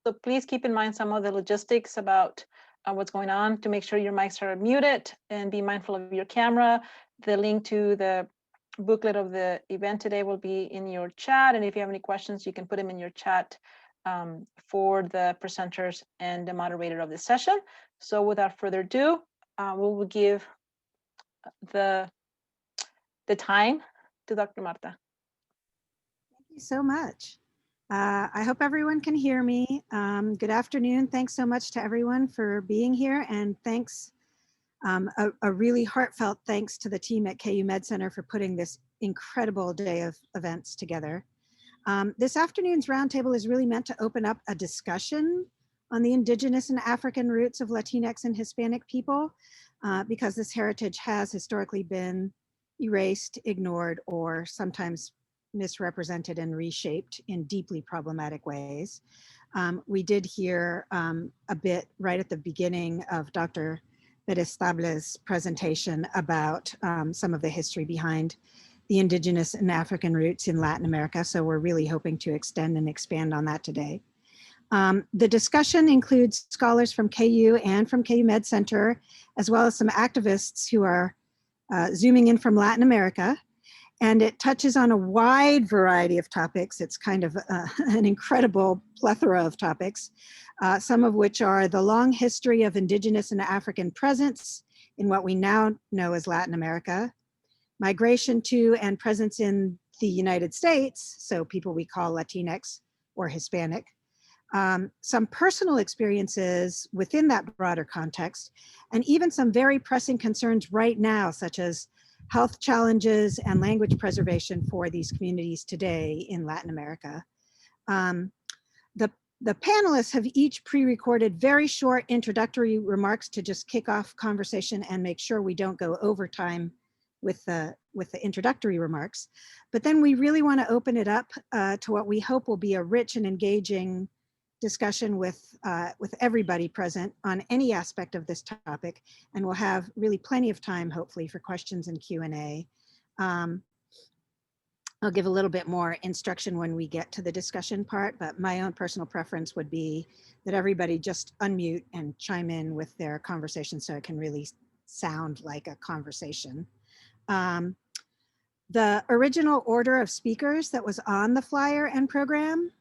So please keep in mind some of the logistics about what's going on to make sure your mics are muted and be mindful of your camera. The link to the booklet of the event today will be in your chat. And if you have any questions, you can put them in your chat for the presenters and the moderator of this session. So without further ado, we will give the time to Dr. Marta. Thank you so much. I hope everyone can hear me. Good afternoon. Thanks so much to everyone for being here, and thanks, a really heartfelt thanks to the team at KU Med Center for putting this incredible day of events together. This afternoon's roundtable is really meant to open up a discussion on the Indigenous and African roots of Latinx and Hispanic people, because this heritage has historically been erased, ignored, or sometimes misrepresented and reshaped in deeply problematic ways. We did hear a bit right at the beginning of Dr. Berestable's presentation about some of the history behind the Indigenous and African roots in Latin America. So we're really hoping to extend and expand on that today. The discussion includes scholars from KU and from KU Med Center, as well as some activists who are zooming in from Latin America. And it touches on a wide variety of topics. It's kind of an incredible plethora of topics, some of which are the long history of Indigenous and African presence in what we now know as Latin America, migration to and presence in the United States, so people we call Latinx or Hispanic, some personal experiences within that broader context, and even some very pressing concerns right now, such as health challenges and language preservation for these communities today in Latin America. The panelists have each pre-recorded very short introductory remarks to just kick off conversation and make sure we don't go over time with the introductory remarks. But then we really want to open it up to what we hope will be a rich and engaging discussion with everybody present on any aspect of this topic, and we'll have really plenty of time, hopefully, for questions and Q&A. I'll give a little bit more instruction when we get to the discussion part, but my own personal preference would be that everybody just unmute and chime in with their conversation so it can really sound like a conversation. The original order of speakers that was on the flyer and program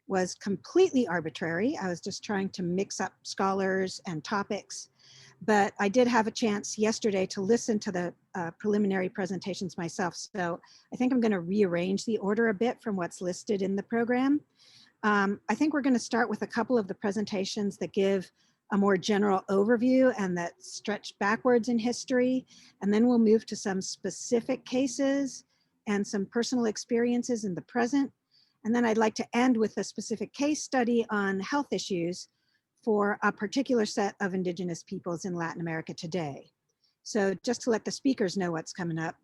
was completely arbitrary. I was just trying to mix up scholars and topics, but I did have a chance yesterday to listen to the preliminary presentations myself. So I think I'm going to rearrange the order a bit from what's listed in the program. I think we're going to start with a couple of the presentations that give a more general overview and that stretch backwards in history. And then we'll move to some specific cases and some personal experiences in the present. And then I'd like to end with a specific case study on health issues for a particular set of Indigenous peoples in Latin America today. So just to let the speakers know what's coming up,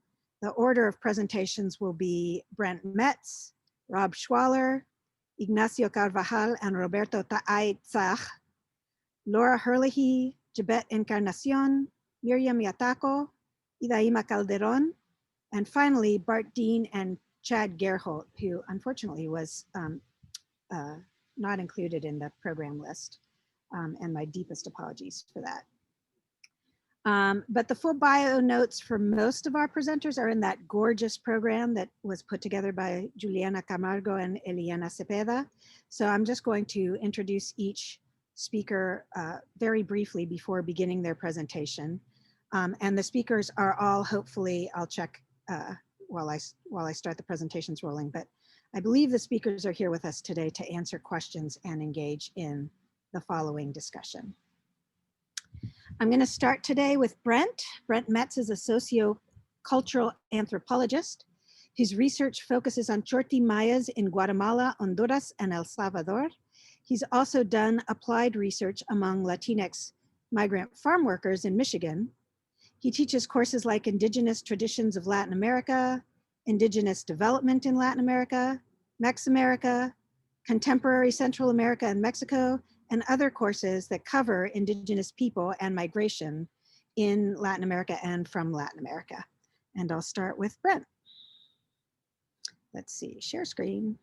the order of presentations will be Brent Metz, Rob Schwaller, Ignacio Carvajal and Roberto Taaitzach, Laura Herlihy, Jebet Encarnacion, Miriam Yatako, Idaima Calderon, and finally Bart Dean and Chad Gerholt, who unfortunately was not included in the program list, and my deepest apologies for that. But the full bio notes for most of our presenters are in that gorgeous program that was put together by Juliana Camargo and Eliana Cepeda. So I'm just going to introduce each speaker very briefly before beginning their presentation. And the speakers are all, hopefully, I'll check while I start the presentations rolling, but I believe the speakers are here with us today to answer questions and engage in the following discussion. I'm going to start today with Brent. Brent Metz is a socio-cultural anthropologist. His research focuses on Chorti Mayas in Guatemala, Honduras, and El Salvador. He's also done applied research among Latinx migrant farm workers in Michigan. He teaches courses like Indigenous Traditions of Latin America, Indigenous Development in Latin America, Mex-America, Contemporary Central America and Mexico, and other courses that cover Indigenous people and migration in Latin America and from Latin America. And I'll start with Brent. Let's see, share screen.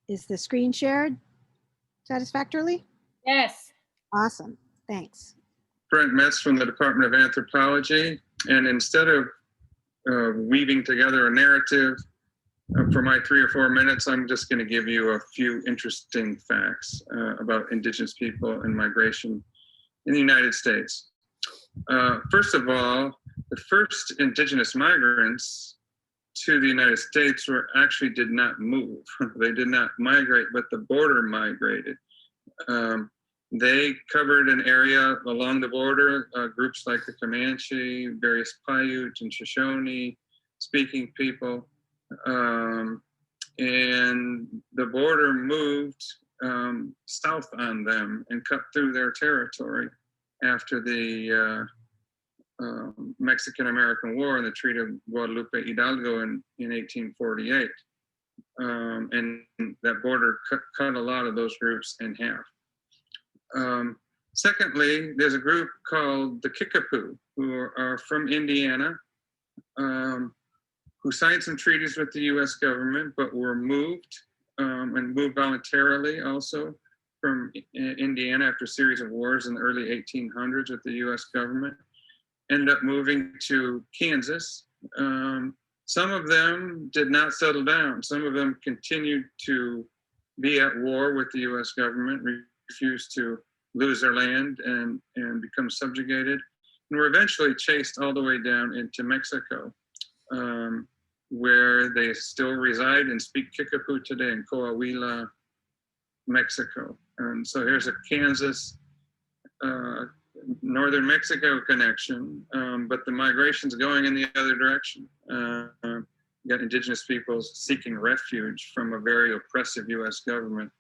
Is the screen shared satisfactorily? Yes. Awesome, thanks. Brent Metz from the Department of Anthropology. And instead of weaving together a narrative for my 3 or 4 minutes, I'm just going to give you a few interesting facts about Indigenous people and migration in the United States. First of all, the first Indigenous migrants to the United States actually did not move. They did not migrate, but the border migrated. They covered an area along the border, groups like the Comanche, various Paiute and Shoshone speaking people. And the border moved south on them and cut through their territory after the Mexican-American War and the Treaty of Guadalupe Hidalgo in 1848. And that border cut a lot of those groups in half. Secondly, there's a group called the Kickapoo, who are from Indiana, who signed some treaties with the US government, but were moved and moved voluntarily also from Indiana after a series of wars in the early 1800s with the US government. Ended up moving to Kansas. Some of them did not settle down. Some of them continued to be at war with the US government, refused to lose their land and become subjugated, and were eventually chased all the way down into Mexico, where they still reside and speak Kickapoo today in Coahuila, Mexico. And so here's a Kansas, northern Mexico connection, but the migration's going in the other direction. You got Indigenous peoples seeking refuge from a very oppressive US government,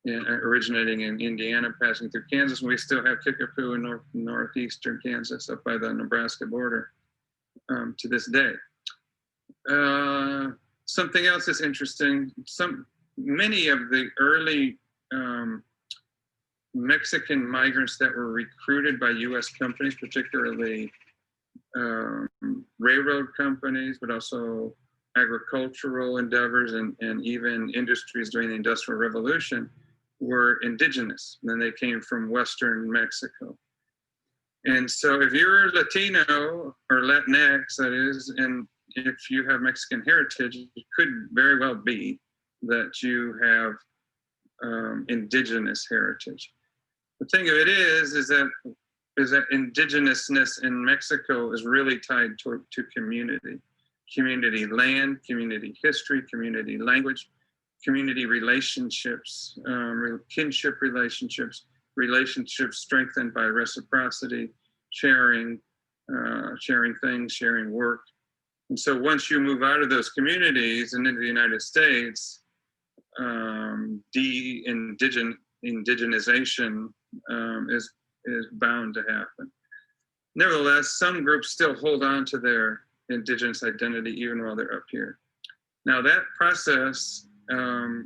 originating in Indiana, passing through Kansas, and we still have Kickapoo in northeastern Kansas up by the Nebraska border to this day. Something else that's interesting, many of the early Mexican migrants that were recruited by US companies, particularly railroad companies, but also agricultural endeavors and even industries during the Industrial Revolution, were indigenous. And then they came from Western Mexico. And so if you're Latino or Latinx, that is, and if you have Mexican heritage, it could very well be that you have indigenous heritage. The thing of it is that indigenousness in Mexico is really tied to community land, community history, community language, community relationships, kinship relationships, relationships strengthened by reciprocity, sharing things, sharing work. And so once you move out of those communities and into the United States, de-indigenization is bound to happen. Nevertheless, some groups still hold on to their indigenous identity even while they're up here. Now that process of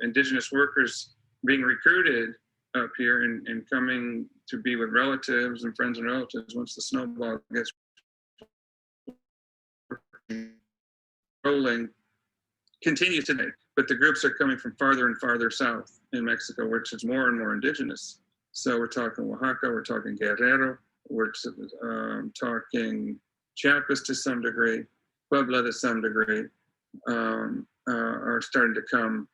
indigenous workers being recruited up here and coming to be with relatives and friends and relatives once the snowball gets rolling continues today, but the groups are coming from farther and farther south in Mexico, which is more and more indigenous. So we're talking Oaxaca, we're talking Guerrero, we're talking Chiapas to some degree, Puebla to some degree, are starting to come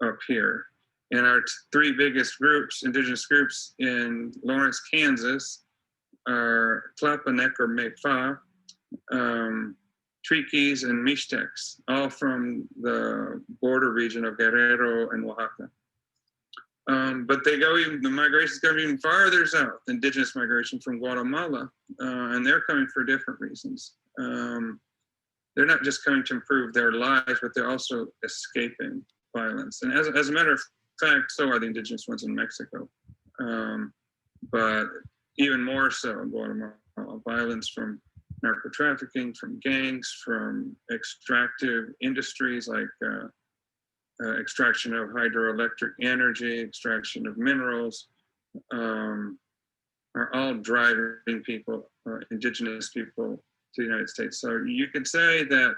up here. And our three biggest groups, indigenous groups in Lawrence, Kansas, are Tlapanek or Mefa, Triquis, and Mixtecs, all from the border region of Guerrero and Oaxaca. But the migrations go even farther south, indigenous migration from Guatemala, and they're coming for different reasons. They're not just coming to improve their lives, but they're also escaping violence. And as a matter of fact, so are the indigenous ones in Mexico. But even more so in Guatemala, violence from narco trafficking, from gangs, from extractive industries like extraction of hydroelectric energy, extraction of minerals, are all driving people, indigenous people, to the United States. So you could say that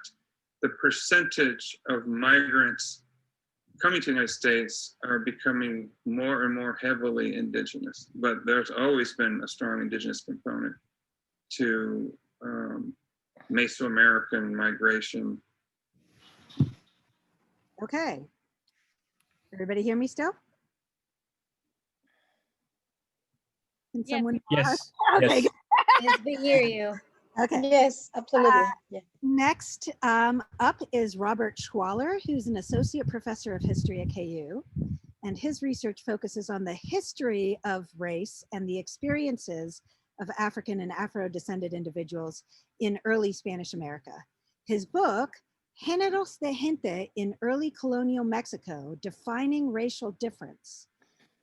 the percentage of migrants coming to the United States are becoming more and more heavily indigenous, but there's always been a strong indigenous component to Mesoamerican migration. Okay. Everybody hear me still? Can Yes. someone? Yes. Okay. Yes. Yes, we hear you. Okay. Yes, absolutely. Yeah. Next up is Robert Schwaller, who's an associate professor of history at KU. And his research focuses on the history of race and the experiences of African and Afro-descended individuals in early Spanish America. His book, Géneros de Gente in Early Colonial Mexico, Defining Racial Difference,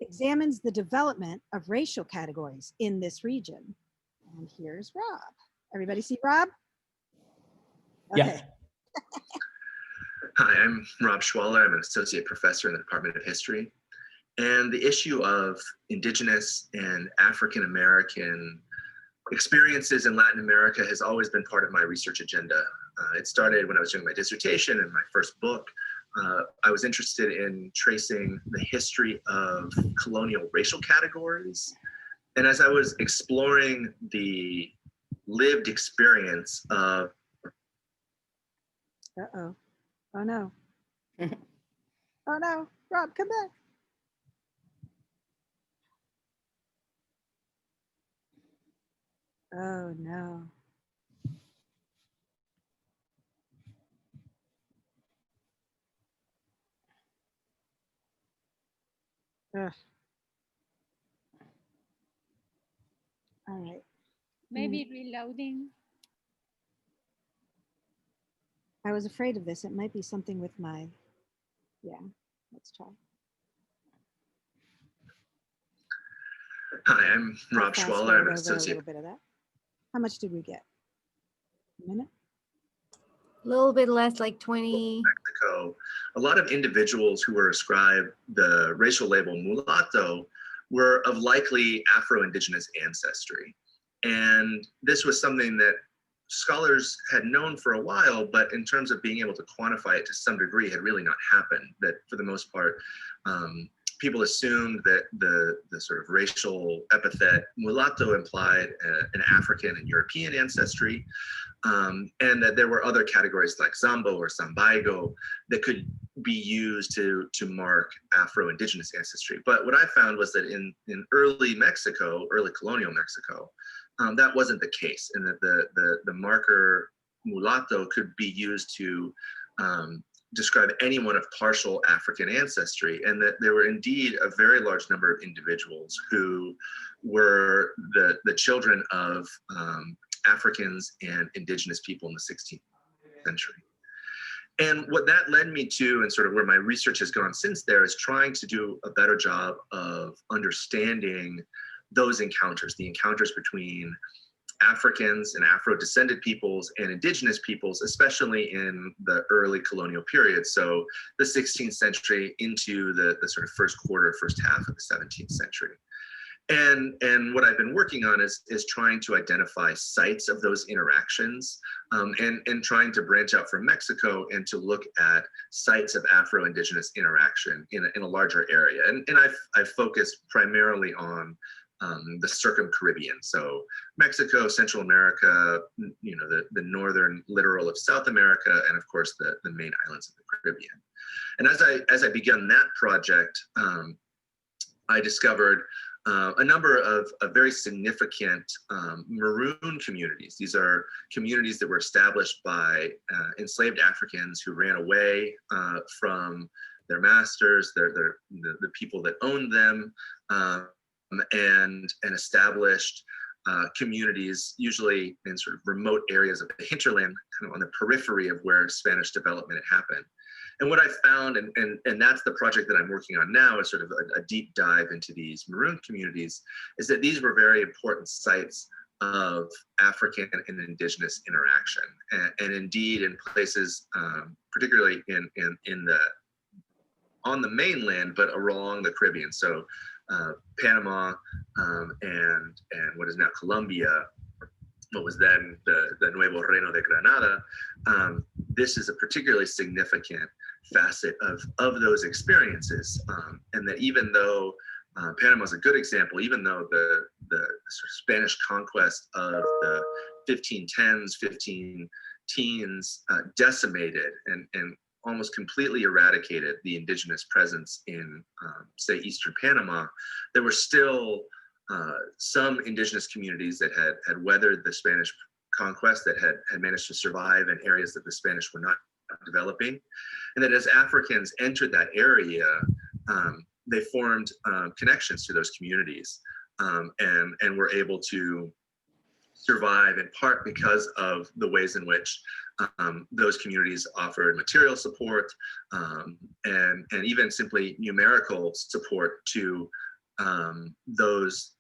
examines the development of racial categories in this region. And here's Rob. Everybody see Rob? Yeah. Hi, I'm Rob Schwaller. I'm an associate professor in the Department of History. And the issue of Indigenous and African American experiences in Latin America has always been part of my research agenda. It started when I was doing my dissertation and my first book. I was interested in tracing the history of colonial racial categories. And as I was exploring the lived experience of Uh-oh. Oh no. Oh no. Rob, come back. Oh no. Ugh. All right. Maybe reloading. I was afraid of this. It might be something with my, yeah, let's try. Hi, I'm Rob Fast Schwaller. forward I'm an over associate. a little bit of that. How much did we get? A minute? A little bit less, like 20. Mexico. A lot of individuals who were ascribed the racial label mulatto were of likely Afro-Indigenous ancestry. And this was something that scholars had known for a while, but in terms of being able to quantify it to some degree had really not happened. That for the most part, people assumed that the sort of racial epithet mulatto implied an African and European ancestry, and that there were other categories like Zambo or Sambaigo that could be used to mark Afro-Indigenous ancestry. But what I found was that in early Mexico, early colonial Mexico, that wasn't the case, and that the marker mulatto could be used to describe anyone of partial African ancestry, and that there were indeed a very large number of individuals who were the children of Africans and Indigenous people in the 16th century. And what that led me to, and sort of where my research has gone since there, is trying to do a better job of understanding those encounters, the encounters between Africans and Afro-descended peoples and Indigenous peoples, especially in the early colonial period. So the 16th century into the sort of first half of the 17th century. And what I've been working on is trying to identify sites of those interactions, and trying to branch out from Mexico and to look at sites of Afro-Indigenous interaction in a larger area. And I've focused primarily on the circum-Caribbean, so Mexico, Central America, you know, the northern littoral of South America, and of course the main islands of the Caribbean. And as I began that project, I discovered a number of very significant maroon communities. These are communities that were established by enslaved Africans who ran away from their masters, the people that owned them, and established communities, usually in sort of remote areas of the hinterland, kind of on the periphery of where Spanish development had happened. And what I found, and that's the project that I'm working on now, is sort of a deep dive into these maroon communities, is that these were very important sites of African and Indigenous interaction, and indeed in places, particularly on the mainland, but along the Caribbean. So Panama and what is now Colombia, what was then the Nuevo Reino de Granada, this is a particularly significant facet of those experiences. And that even though Panama is a good example, even though the sort of Spanish conquest of the 1510s, 15-teens decimated and almost completely eradicated the indigenous presence in, say, Eastern Panama, there were still some indigenous communities that had weathered the Spanish conquest, that had managed to survive in areas that the Spanish were not developing. And that as Africans entered that area, they formed connections to those communities and were able to survive in part because of the ways in which those communities offered material support and even simply numerical support to those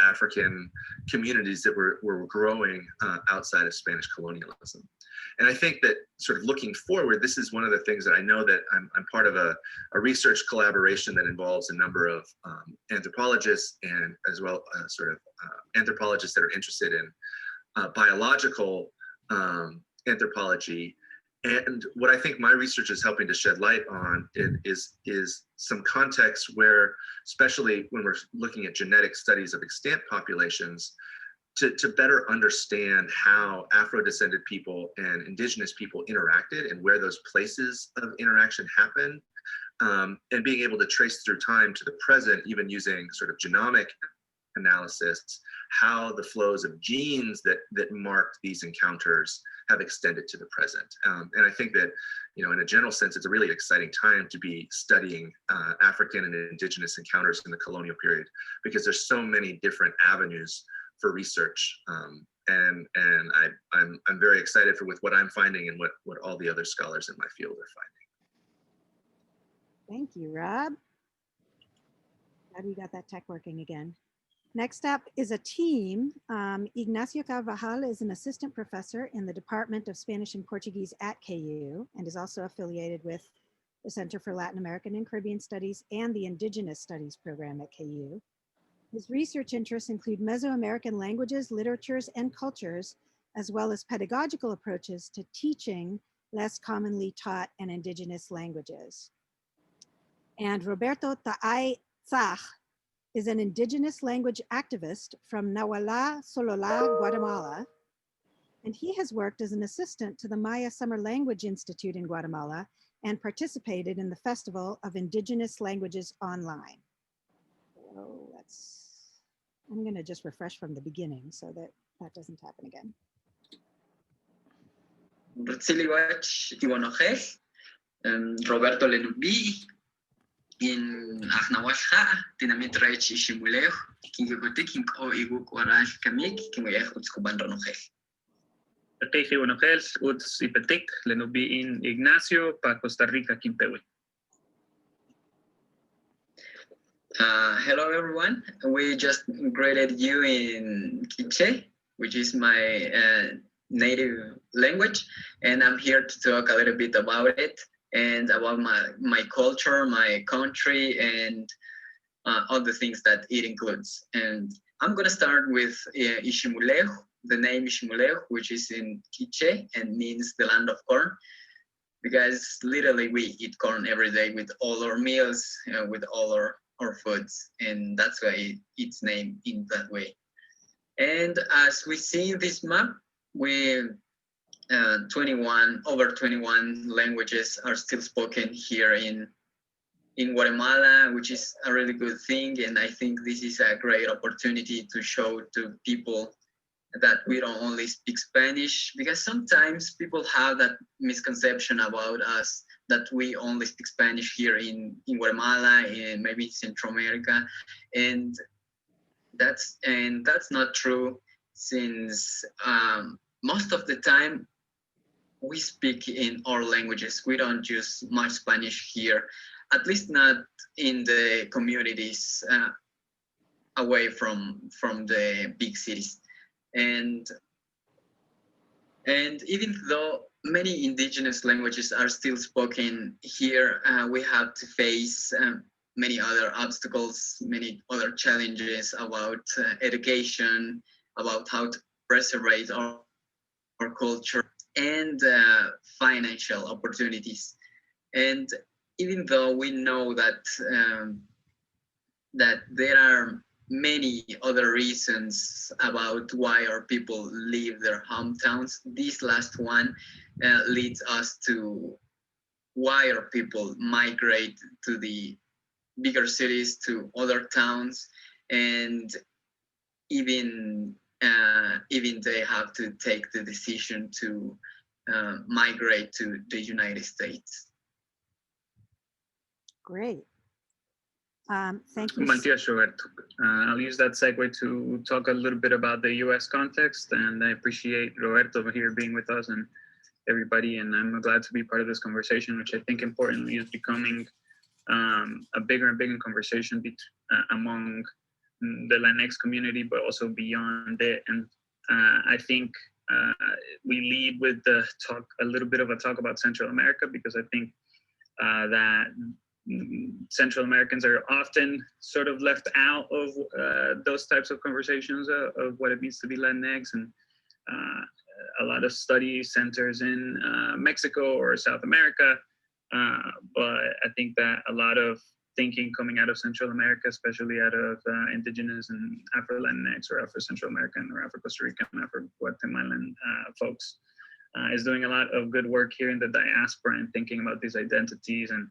African communities that were growing outside of Spanish colonialism. And I think that sort of looking forward, this is one of the things that I know that I'm part of a research collaboration that involves a number of anthropologists and as well anthropologists that are interested in biological anthropology. And what I think my research is helping to shed light on is some context where, especially when we're looking at genetic studies of extant populations, to better understand how Afro-descended people and indigenous people interacted and where those places of interaction happened, and being able to trace through time to the present, even using sort of genomic analysis, how the flows of genes that marked these encounters have extended to the present. And I think that, in a general sense, it's a really exciting time to be studying African and indigenous encounters in the colonial period, because there's so many different avenues for research. And I'm very excited with what I'm finding and what all the other scholars in my field are finding. Thank you, Rob. Glad we got that tech working again. Next up is a team. Ignacio Carvajal is an assistant professor in the Department of Spanish and Portuguese at KU and is also affiliated with the Center for Latin American and Caribbean Studies and the Indigenous Studies program at KU. His research interests include Mesoamerican languages, literatures, and cultures, as well as pedagogical approaches to teaching less commonly taught and indigenous languages. And Roberto Taay Tzach is an indigenous language activist from Nahuala, Sololá, Guatemala. And he has worked as an assistant to the Maya Summer Language Institute in Guatemala and participated in the Festival of Indigenous Languages Online. So I'm going to just refresh from the beginning so that doesn't happen again. Roberto Lenubi in Agnawasha, Dinamit Reich Ishimuleo, King Gotiking or Igu Waraj Kamik, King Utskuban Ronohe. Teje Unogels, Uts Ipetik, Lenubi in Ignacio, Pa Costa Rica, Quimpewe. Hello everyone, we just greeted you in Quiche, which is my native language, and I'm here to talk a little bit about it and about my culture, my country, and all the things that it includes. And I'm gonna start with Ishimuleo, the name Ishimuleo, which is in Quiche and means the land of corn, because literally we eat corn every day with all our meals, with all our foods, and that's why it's named in that way. And as we see in this map, over 21 languages are still spoken here in Guatemala, which is a really good thing. And I think this is a great opportunity to show to people that we don't only speak Spanish, because sometimes people have that misconception about us that we only speak Spanish here in Guatemala and maybe Central America, and that's not true, since most of the time we speak in our languages. We don't use much Spanish here, at least not in the communities away from the big cities. And even though many indigenous languages are still spoken here, we have to face many other obstacles, many other challenges about education, about how to preserve our culture. and financial opportunities. And even though we know that that there are many other reasons about why our people leave their hometowns, this last one leads us to why our people migrate to the bigger cities, to other towns, and even they have to take the decision to migrate to the United States. Great. Thank you. Matias, Roberto. I'll use that segue to talk a little bit about the U.S. context, and I appreciate Roberto here being with us and everybody, and I'm glad to be part of this conversation, which I think importantly is becoming a bigger and bigger conversation among the Latinx community, but also beyond it. And I think we lead with the talk, a little bit of a talk about Central America, because I think that Central Americans are often sort of left out of those types of conversations of what it means to be Latinx, and a lot of study centers in Mexico or South America. But I think that a lot of thinking coming out of Central America, especially out of Indigenous and Afro-Latinx or Afro-Central American or Afro-Costa Rican, Afro-Guatemalan folks, is doing a lot of good work here in the diaspora and thinking about these identities and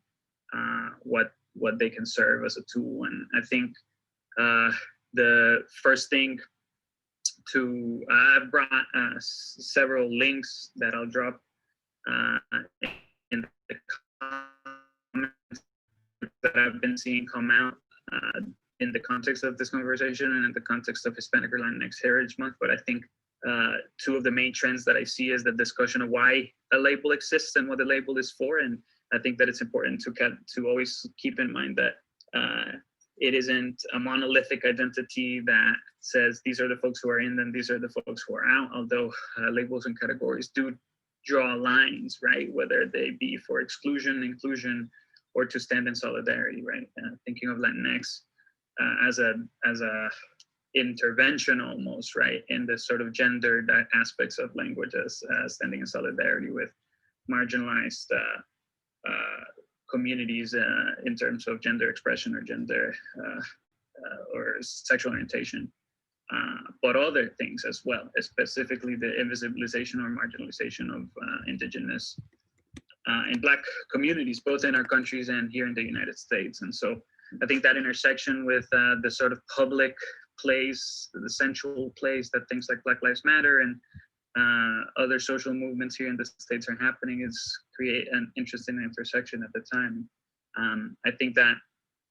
what they can serve as a tool. And I think the first thing I've brought several links that I'll drop in the comments that I've been seeing come out in the context of this conversation and in the context of Hispanic or Latinx Heritage Month. But I think two of the main trends that I see is the discussion of why a label exists and what the label is for. And I think that it's important to always keep in mind that it isn't a monolithic identity that says these are the folks who are in and these are the folks who are out, although labels and categories do draw lines, right? Whether they be for exclusion, inclusion, or to stand in solidarity, right? Thinking of Latinx as a intervention almost, right? In the sort of gendered aspects of language as standing in solidarity with marginalized communities in terms of gender expression or gender or sexual orientation, but other things as well, specifically the invisibilization or marginalization of Indigenous and Black communities, both in our countries and here in the United States. And so I think that intersection with the sort of public place, the central place that things like Black Lives Matter and other social movements here in the States are happening is create an interesting intersection at the time. I think that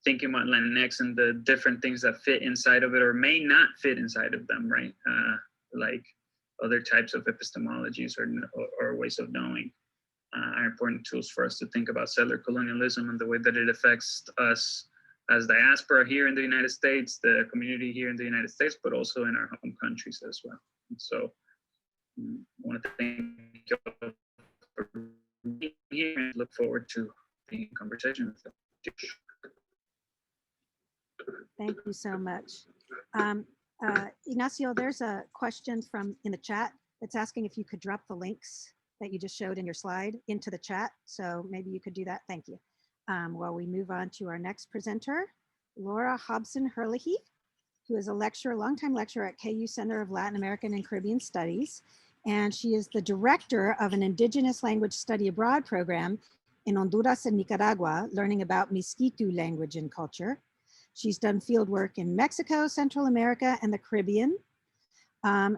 thinking about Latinx and the different things that fit inside of it or may not fit inside of them, right? Like other types of epistemologies or ways of knowing are important tools for us to think about settler colonialism and the way that it affects us as diaspora here in the United States, the community here in the United States, but also in our home countries as well. And so I want to thank you all for being here and look forward to being in conversation with you. Thank you so much. Ignacio, there's a question in the chat that's asking if you could drop the links that you just showed in your slide into the chat. So maybe you could do that. Thank you. While we move on to our next presenter, Laura Hobson-Herlihy, who is a longtime lecturer at KU Center of Latin American and Caribbean Studies. And she is the director of an Indigenous Language Study Abroad program in Honduras and Nicaragua, learning about Miskitu language and culture. She's done field work in Mexico, Central America, and the Caribbean.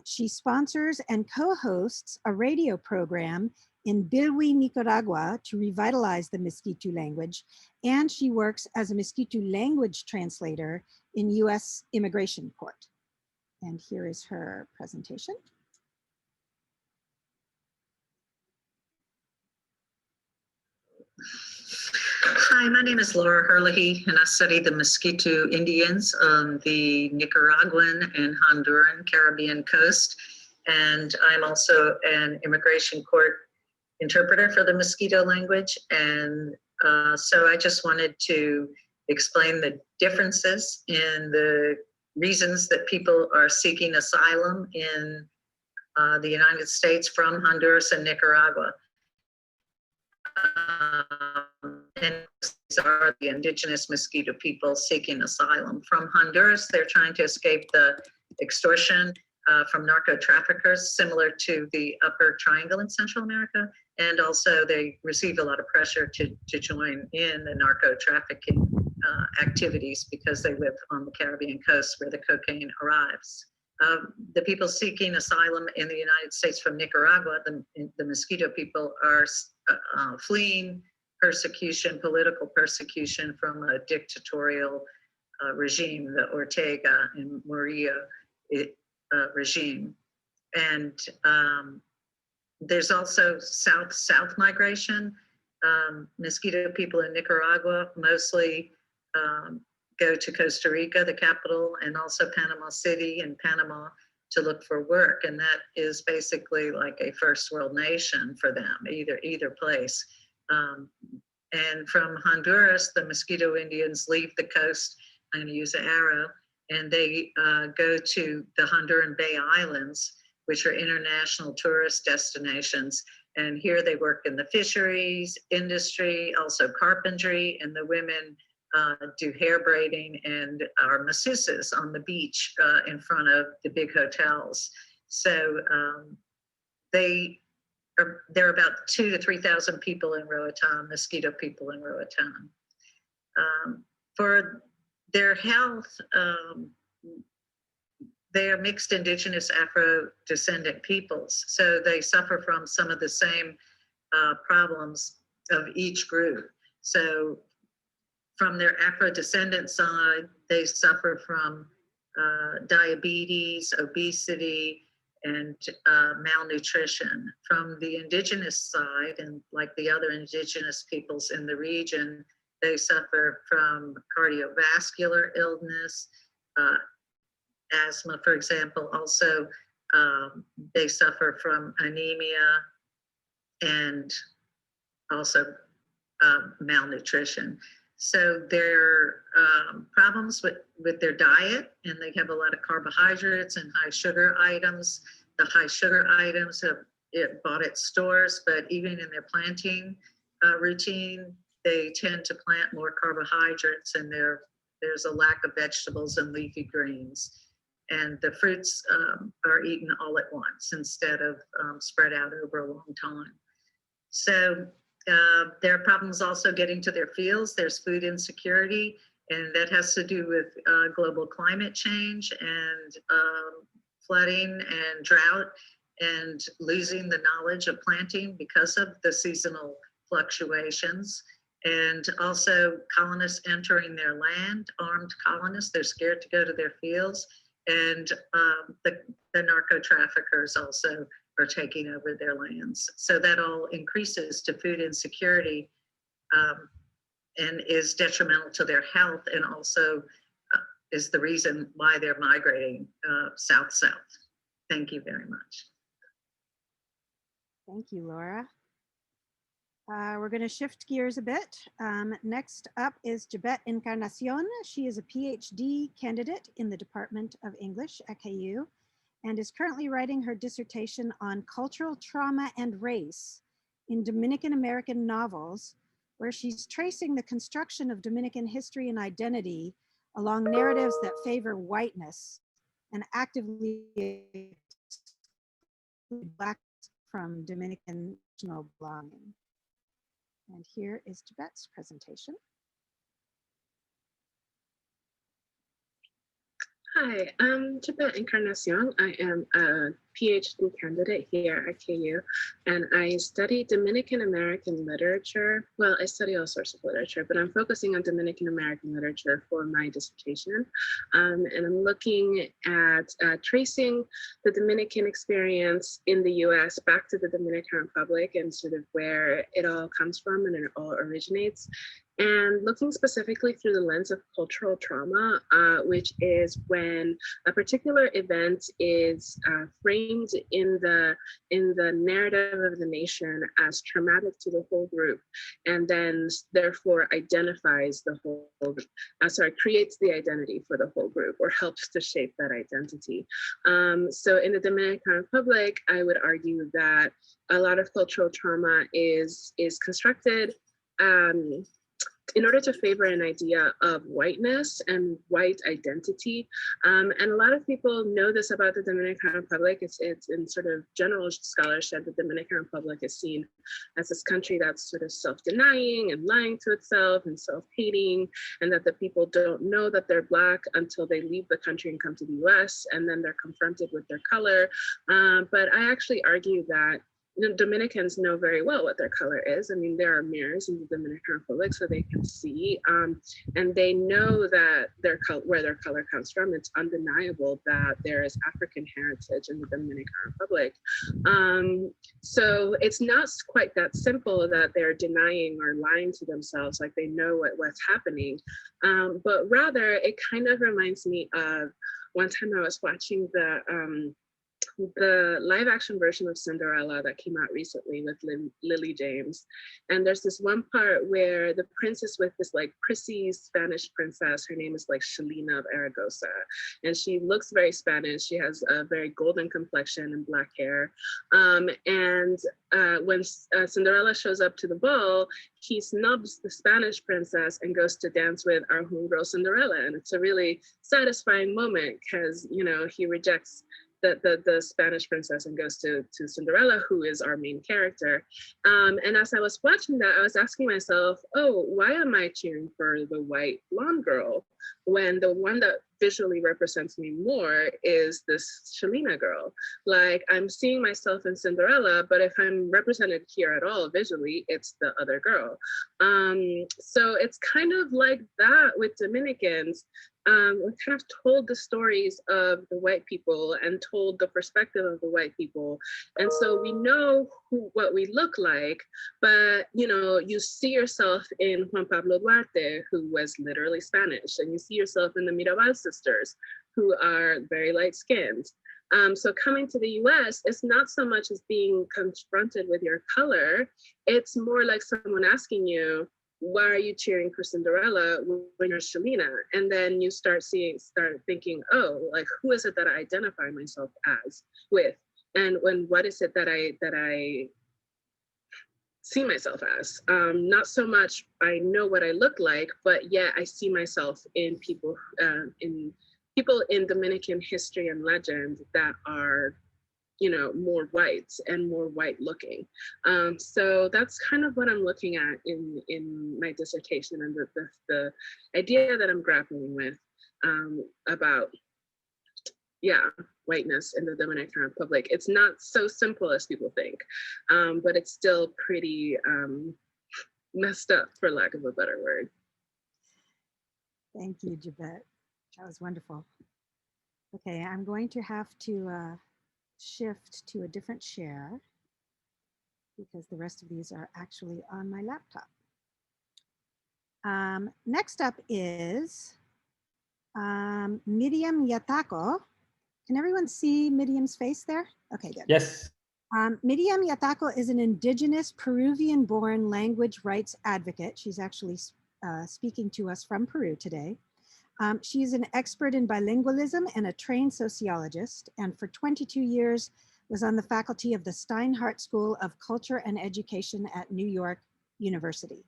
She sponsors and co-hosts a radio program in Bilwi, Nicaragua, to revitalize the Miskitu language. And she works as a Miskitu language translator in US Immigration Court. And here is her presentation. Hi, my name is Laura Herlihy, and I study the Miskitu Indians on the Nicaraguan and Honduran Caribbean coast. And I'm also an immigration court interpreter for the Mosquito language. And so I just wanted to explain the differences in the reasons that people are seeking asylum in the United States from Honduras and Nicaragua. And these are the indigenous Mosquito people seeking asylum. From Honduras, they're trying to escape the extortion from narco traffickers, similar to the Upper Triangle in Central America. And also they receive a lot of pressure to join in the narco trafficking activities because they live on the Caribbean coast where the cocaine arrives. The people seeking asylum in the United States from Nicaragua, the Mosquito people, are fleeing persecution, political persecution from a dictatorial regime, the Ortega and Murillo regime. And there's also south migration. Mosquito people in Nicaragua mostly go to Costa Rica, the capital, and also Panama City and Panama to look for work. And that is basically like a first world nation for them, either place. And from Honduras, the Mosquito Indians leave the coast. I'm going to use an arrow, and they go to the Honduran Bay Islands, which are international tourist destinations. And here they work in the fisheries industry, also carpentry, and the women do hair braiding and are masseuses on the beach in front of the big hotels. So there are about 2,000 to 3,000 people in Roatan, Mosquito people in Roatan. For their health, they are mixed indigenous Afro-descendant peoples. So they suffer from some of the same problems of each group. So from their Afro-descendant side, they suffer from diabetes, obesity, and malnutrition. From the indigenous side, and like the other indigenous peoples in the region, they suffer from cardiovascular illness, asthma, for example. Also, they suffer from anemia and also malnutrition. So their problems with their diet, and they have a lot of carbohydrates and high sugar items. The high sugar items have bought at stores, but even in their planting routine, they tend to plant more carbohydrates, and there's a lack of vegetables and leafy greens. And the fruits are eaten all at once instead of spread out over a long time. So there are problems also getting to their fields. There's food insecurity, and that has to do with global climate change and flooding and drought, and losing the knowledge of planting because of the seasonal fluctuations. And also colonists entering their land, armed colonists, they're scared to go to their fields. And the narco traffickers also are taking over their lands. So that all increases to food insecurity and is detrimental to their health, and also is the reason why they're migrating south-south. Thank you very much. Thank you, Laura. We're going to shift gears a bit. Next up is Jabet Encarnacion. She is a PhD candidate in the Department of English at KU and is currently writing her dissertation on cultural trauma and race in Dominican American novels, where she's tracing the construction of Dominican history and identity along narratives that favor whiteness and actively exclude Blacks from Dominican national belonging. And here is Jabet's presentation. Hi, I'm Jabet Encarnacion. I am a PhD candidate here at KU, and I study Dominican American literature. Well, I study all sorts of literature, but I'm focusing on Dominican American literature for my dissertation. And I'm looking at tracing the Dominican experience in the US back to the Dominican Republic and sort of where it all comes from and it all originates. And looking specifically through the lens of cultural trauma, which is when a particular event is framed in the narrative of the nation as traumatic to the whole group, and then therefore identifies the whole group, creates the identity for the whole group or helps to shape that identity. So in the Dominican Republic, I would argue that a lot of cultural trauma is constructed in order to favor an idea of whiteness and white identity. And a lot of people know this about the Dominican Republic. It's in sort of general scholarship, the Dominican Republic is seen as this country that's sort of self-denying and lying to itself and self-hating, and that the people don't know that they're Black until they leave the country and come to the US, and then they're confronted with their color. But I actually argue that Dominicans know very well what their color is. I mean, there are mirrors in the Dominican Republic so they can see, and they know that where their color comes from. It's undeniable that there is African heritage in the Dominican Republic. So it's not quite that simple that they're denying or lying to themselves, like they know what's happening. But rather, it kind of reminds me of one time I was watching the live action version of Cinderella that came out recently with Lily James. And there's this one part where the prince is with this like prissy Spanish princess. Her name is like Shalina of Aragosa. And she looks very Spanish. She has a very golden complexion and black hair. When Cinderella shows up to the ball, he snubs the Spanish princess and goes to dance with our homegirl Cinderella. And it's a really satisfying moment because, you know, he rejects the Spanish princess and goes to Cinderella, who is our main character. And as I was watching that, I was asking myself, oh, why am I cheering for the white blonde girl when the one that visually represents me more is this Shalina girl? Like, I'm seeing myself in Cinderella, but if I'm represented here at all visually, it's the other girl. So it's kind of like that with Dominicans. We kind of told the stories of the white people and told the perspective of the white people. And so we know what we look like, but you know, you see yourself in Juan Pablo Duarte, who was literally Spanish, and you see yourself in the Mirabal sisters, who are very light skinned. So coming to the US, it's not so much as being confronted with your color, it's more like someone asking you, why are you cheering for Cinderella when you're Shalina? And then you start thinking, oh, like, who is it that I identify myself with? And what is it that I see myself as? Not so much I know what I look like, but yeah, I see myself in people in Dominican history and legend that are, you know, more white and more white looking. So that's kind of what I'm looking at in my dissertation, and the idea that I'm grappling with about, yeah, whiteness in the Dominican Republic. It's not so simple as people think, but it's still pretty messed up, for lack of a better word. Thank you, Javette. That was wonderful. Okay, I'm going to have to shift to a different share because the rest of these are actually on my laptop. Next up is Miriam Yatako. Can everyone see Miriam's face there? Okay, good. Yes. Miriam Yatako is an indigenous Peruvian-born language rights advocate. She's actually speaking to us from Peru today. She is an expert in bilingualism and a trained sociologist, and for 22 years was on the faculty of the Steinhardt School of Culture and Education at New York University.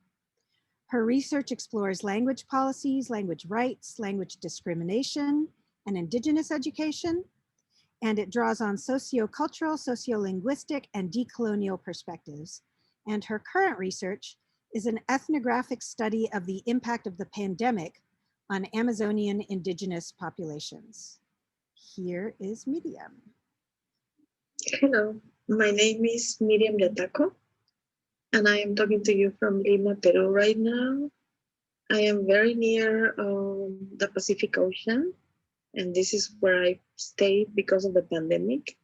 Her research explores language policies, language rights, language discrimination, and indigenous education, and it draws on sociocultural, sociolinguistic, and decolonial perspectives. And her current research is an ethnographic study of the impact of the pandemic on Amazonian indigenous populations. Here is Miriam. Hello, my name is Miriam Yatako, and I am talking to you from Lima, Peru right now. I am very near the Pacific Ocean, and this is where I stayed because of the pandemic.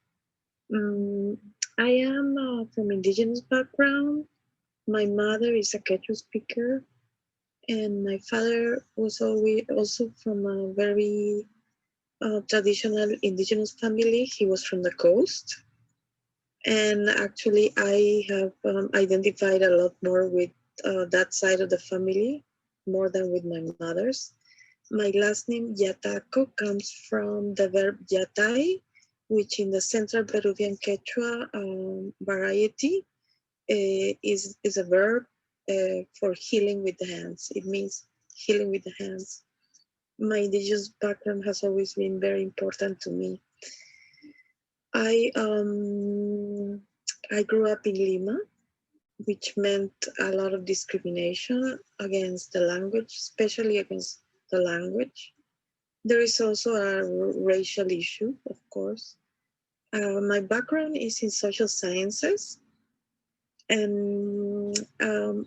I am from indigenous background. My mother is a Quechua speaker, And my father was always also from a very traditional indigenous family. He was from the coast. And actually, I have identified a lot more with that side of the family, more than with my mother's. My last name, Yataco, comes from the verb yatai, which in the Central Peruvian Quechua variety is a verb for healing with the hands. It means healing with the hands. My indigenous background has always been very important to me. I grew up in Lima, which meant a lot of discrimination against the language, especially against the language. There is also a racial issue, of course. My background is in social sciences, and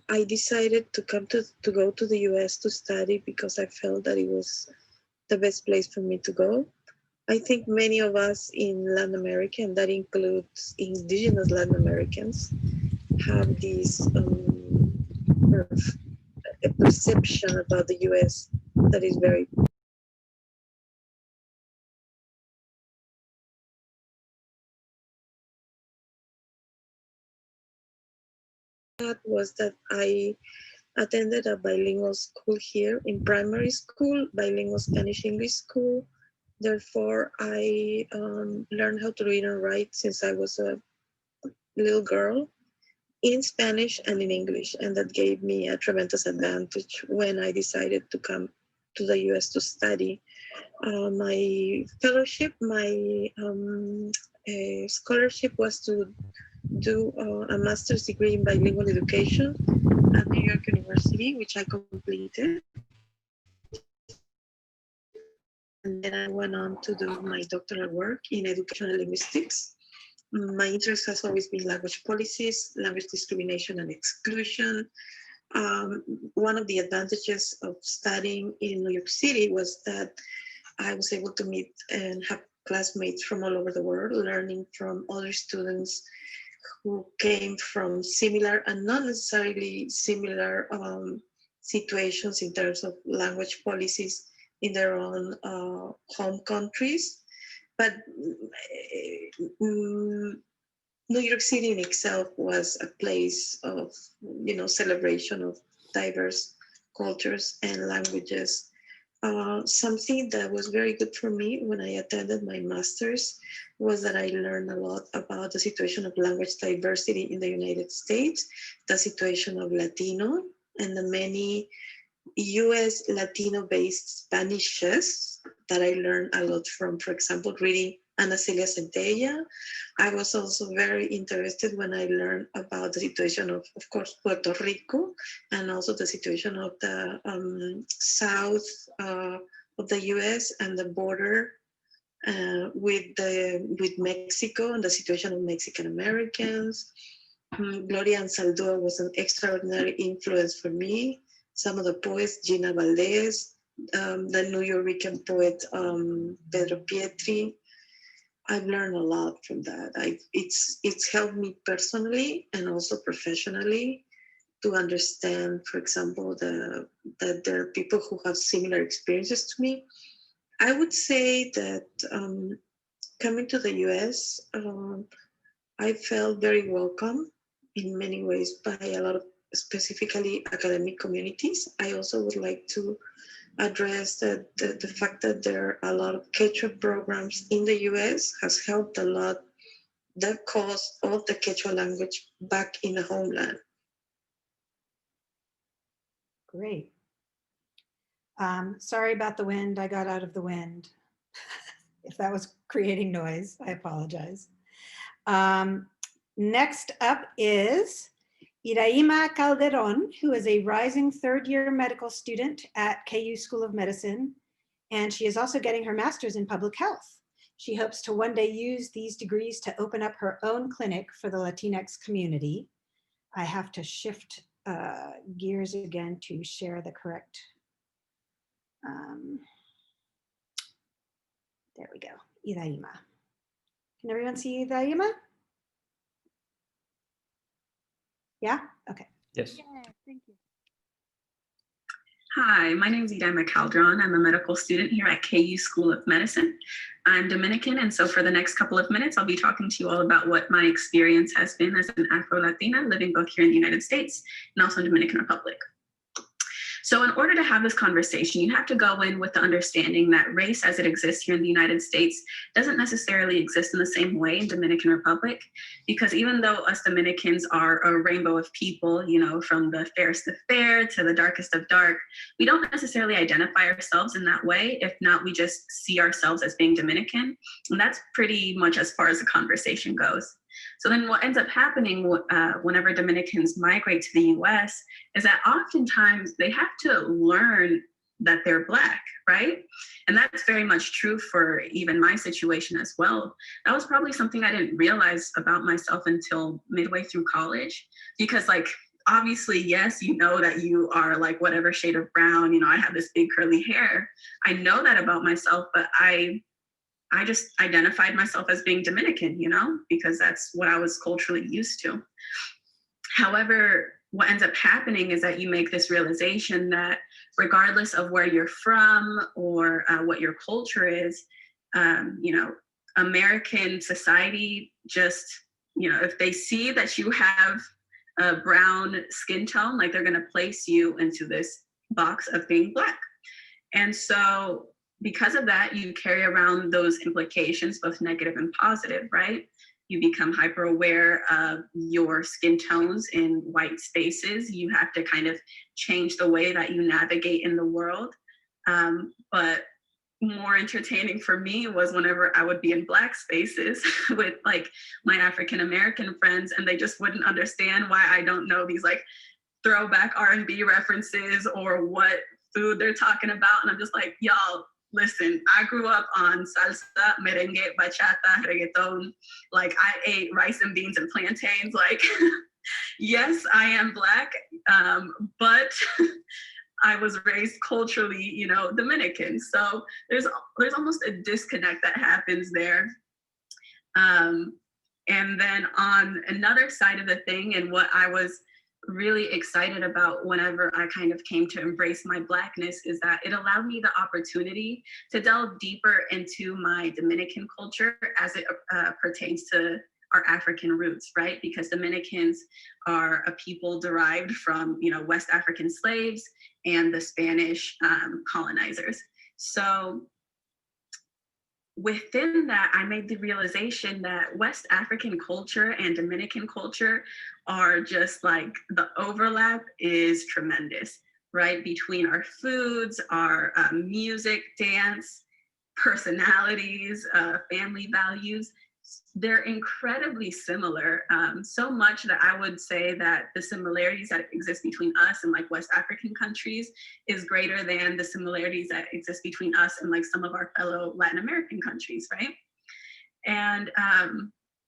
I decided to go to the US to study because I felt that it was the best place for me to go. I think many of us in Latin America, and that includes indigenous Latin Americans, have this a perception about the US that is very was that I attended a bilingual school here in primary school, bilingual Spanish-English school. Therefore, I learned how to read and write since I was a little girl in Spanish and in English. And that gave me a tremendous advantage when I decided to come to the US to study. My fellowship, my scholarship was to do a master's degree in bilingual education at New York University, which I completed. And then I went on to do my doctoral work in educational linguistics. My interest has always been language policies, language discrimination and exclusion. One of the advantages of studying in New York City was that I was able to meet and have classmates from all over the world, learning from other students who came from similar and not necessarily similar situations in terms of language policies in their own home countries. But New York City in itself was a place of, celebration of diverse cultures and languages. Something that was very good for me when I attended my master's was that I learned a lot about the situation of language diversity in the United States, the situation of Latino, and the many US Latino-based Spanishes that I learned a lot from, for example, reading Ana Celia Centella. I was also very interested when I learned about the situation of course, Puerto Rico, and also the situation of the south of the US and the border with Mexico and the situation of Mexican Americans. Gloria Anzaldúa was an extraordinary influence for me. Some of the poets, Gina Valdez, the New Yorker poet Pedro Pietri. I've learned a lot from that. It's helped me personally and also professionally to understand, for example, that there are people who have similar experiences to me. I would say that coming to the US, I felt very welcome in many ways by a lot of specifically academic communities. I also would like to address the fact that there are a lot of Quechua programs in the US has helped a lot the cause of the Quechua language back in the homeland. Great. Sorry about the wind. I got out of the wind. If that was creating noise, I apologize. Next up is Iraima Calderon, who is a rising third-year medical student at KU School of Medicine, and she is also getting her master's in public health. She hopes to one day use these degrees to open up her own clinic for the Latinx community. I have to shift gears again to share the correct. There we go, Iraima. Can everyone see Iraima? Yeah, okay. Yes. Yeah, thank you. Hi, my name is Idaima Calderon. I'm a medical student here at KU School of Medicine. I'm Dominican, and so for the next couple of minutes, I'll be talking to you all about what my experience has been as an Afro-Latina living both here in the United States and also in Dominican Republic. So in order to have this conversation, you have to go in with the understanding that race as it exists here in the United States doesn't necessarily exist in the same way in Dominican Republic, because even though us Dominicans are a rainbow of people, you know, from the fairest of fair to the darkest of dark, we don't necessarily identify ourselves in that way. If not, we just see ourselves as being Dominican. And that's pretty much as far as the conversation goes. So then what ends up happening whenever Dominicans migrate to the US is that oftentimes they have to learn that they're Black, right? And that's very much true for even my situation as well. That was probably something I didn't realize about myself until midway through college, because like, obviously, yes, you know that you are like whatever shade of brown, you know, I have this big curly hair. I know that about myself, but I just identified myself as being Dominican, you know, because that's what I was culturally used to. However, what ends up happening is that you make this realization that regardless of where you're from or what your culture is, you know, American society just, you know, if they see that you have a brown skin tone, like they're going to place you into this box of being Black. And so because of that, you carry around those implications, both negative and positive, right? You become hyper aware of your skin tones in white spaces. You have to kind of change the way that you navigate in the world. But more entertaining for me was whenever I would be in Black spaces with like my African American friends, and they just wouldn't understand why I don't know these like throwback R&B references or what food they're talking about. And I'm just like, y'all, listen, I grew up on salsa, merengue, bachata, reggaeton. Like I ate rice and beans and plantains. Like, yes, I am Black, but I was raised culturally, you know, Dominican. So there's almost a disconnect that happens there. And then on another side of the thing, and what I was really excited about whenever I kind of came to embrace my Blackness, is that it allowed me the opportunity to delve deeper into my Dominican culture as it pertains to our African roots, right? Because Dominicans are a people derived from, you know, West African slaves and the Spanish colonizers. So within that, I made the realization that West African culture and Dominican culture are just like, the overlap is tremendous, right? Between our foods, our music, dance, personalities, family values, they're incredibly similar. So much that I would say that the similarities that exist between us and like West African countries is greater than the similarities that exist between us and like some of our fellow Latin American countries, right? And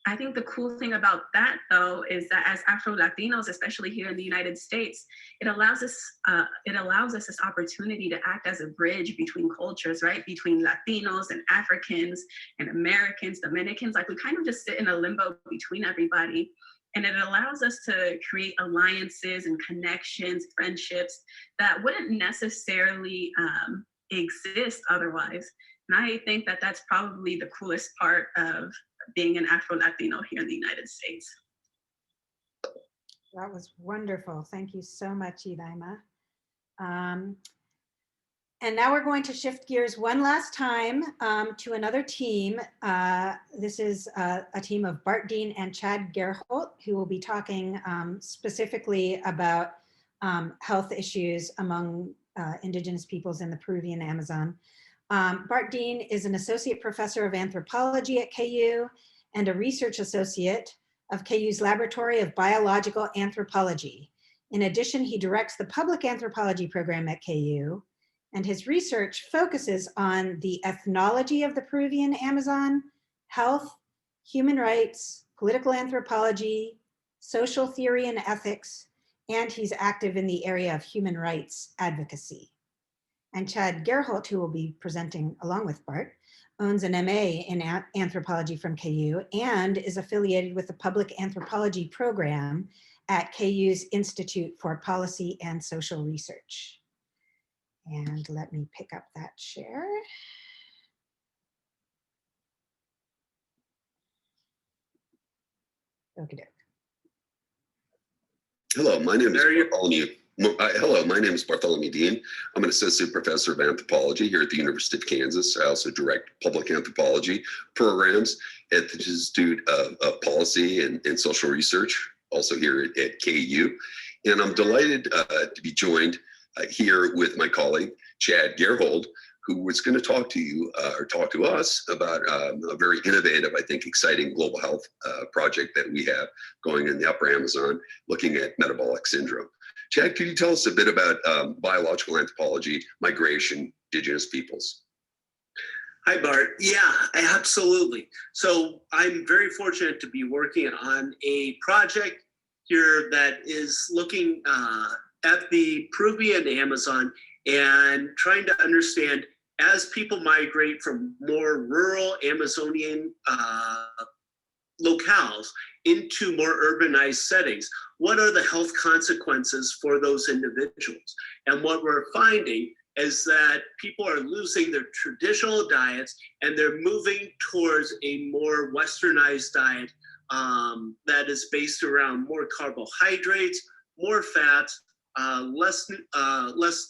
I think the cool thing about that, though, is that as Afro-Latinos, especially here in the United States, it allows us this opportunity to act as a bridge between cultures, right? Between Latinos and Africans and Americans, Dominicans, like we kind of just sit in a limbo between everybody. And it allows us to create alliances and connections, friendships that wouldn't necessarily exist otherwise. And I think that that's probably the coolest part of being an Afro-Latino here in the United States. That was wonderful. Thank you so much, Idaima. And now we're going to shift gears one last time to another team. This is a team of Bart Dean and Chad Gerholt, who will be talking specifically about health issues among Indigenous peoples in the Peruvian Amazon. Bart Dean is an associate professor of anthropology at KU and a research associate of KU's Laboratory of Biological Anthropology. In addition, he directs the public anthropology program at KU, and his research focuses on the ethnology of the Peruvian Amazon, health, human rights, political anthropology, social theory and ethics, and he's active in the area of human rights advocacy. And Chad Gerholt, who will be presenting along with Bart, owns an MA in anthropology from KU and is affiliated with the public anthropology program at KU's Institute for Policy and Social Research. And let me pick up that share. Okey-doke. Hello, my name is Bartholomew. Hello, my name is Bartholomew Dean. I'm an associate professor of anthropology here at the University of Kansas. I also direct public anthropology programs at the Institute of Policy and Social Research, also here at KU. And I'm delighted to be joined here with my colleague, Chad Gerhold, who was going to talk to you or talk to us about a very innovative, I think, exciting global health project that we have going in the Upper Amazon, looking at metabolic syndrome. Chad, could you tell us a bit about biological anthropology, migration, Indigenous peoples? Hi, Bart. Yeah, absolutely. So I'm very fortunate to be working on a project here that is looking at the Peruvian Amazon and trying to understand, as people migrate from more rural Amazonian locales into more urbanized settings, what are the health consequences for those individuals? And what we're finding is that people are losing their traditional diets and they're moving towards a more westernized diet that is based around more carbohydrates, more fats, less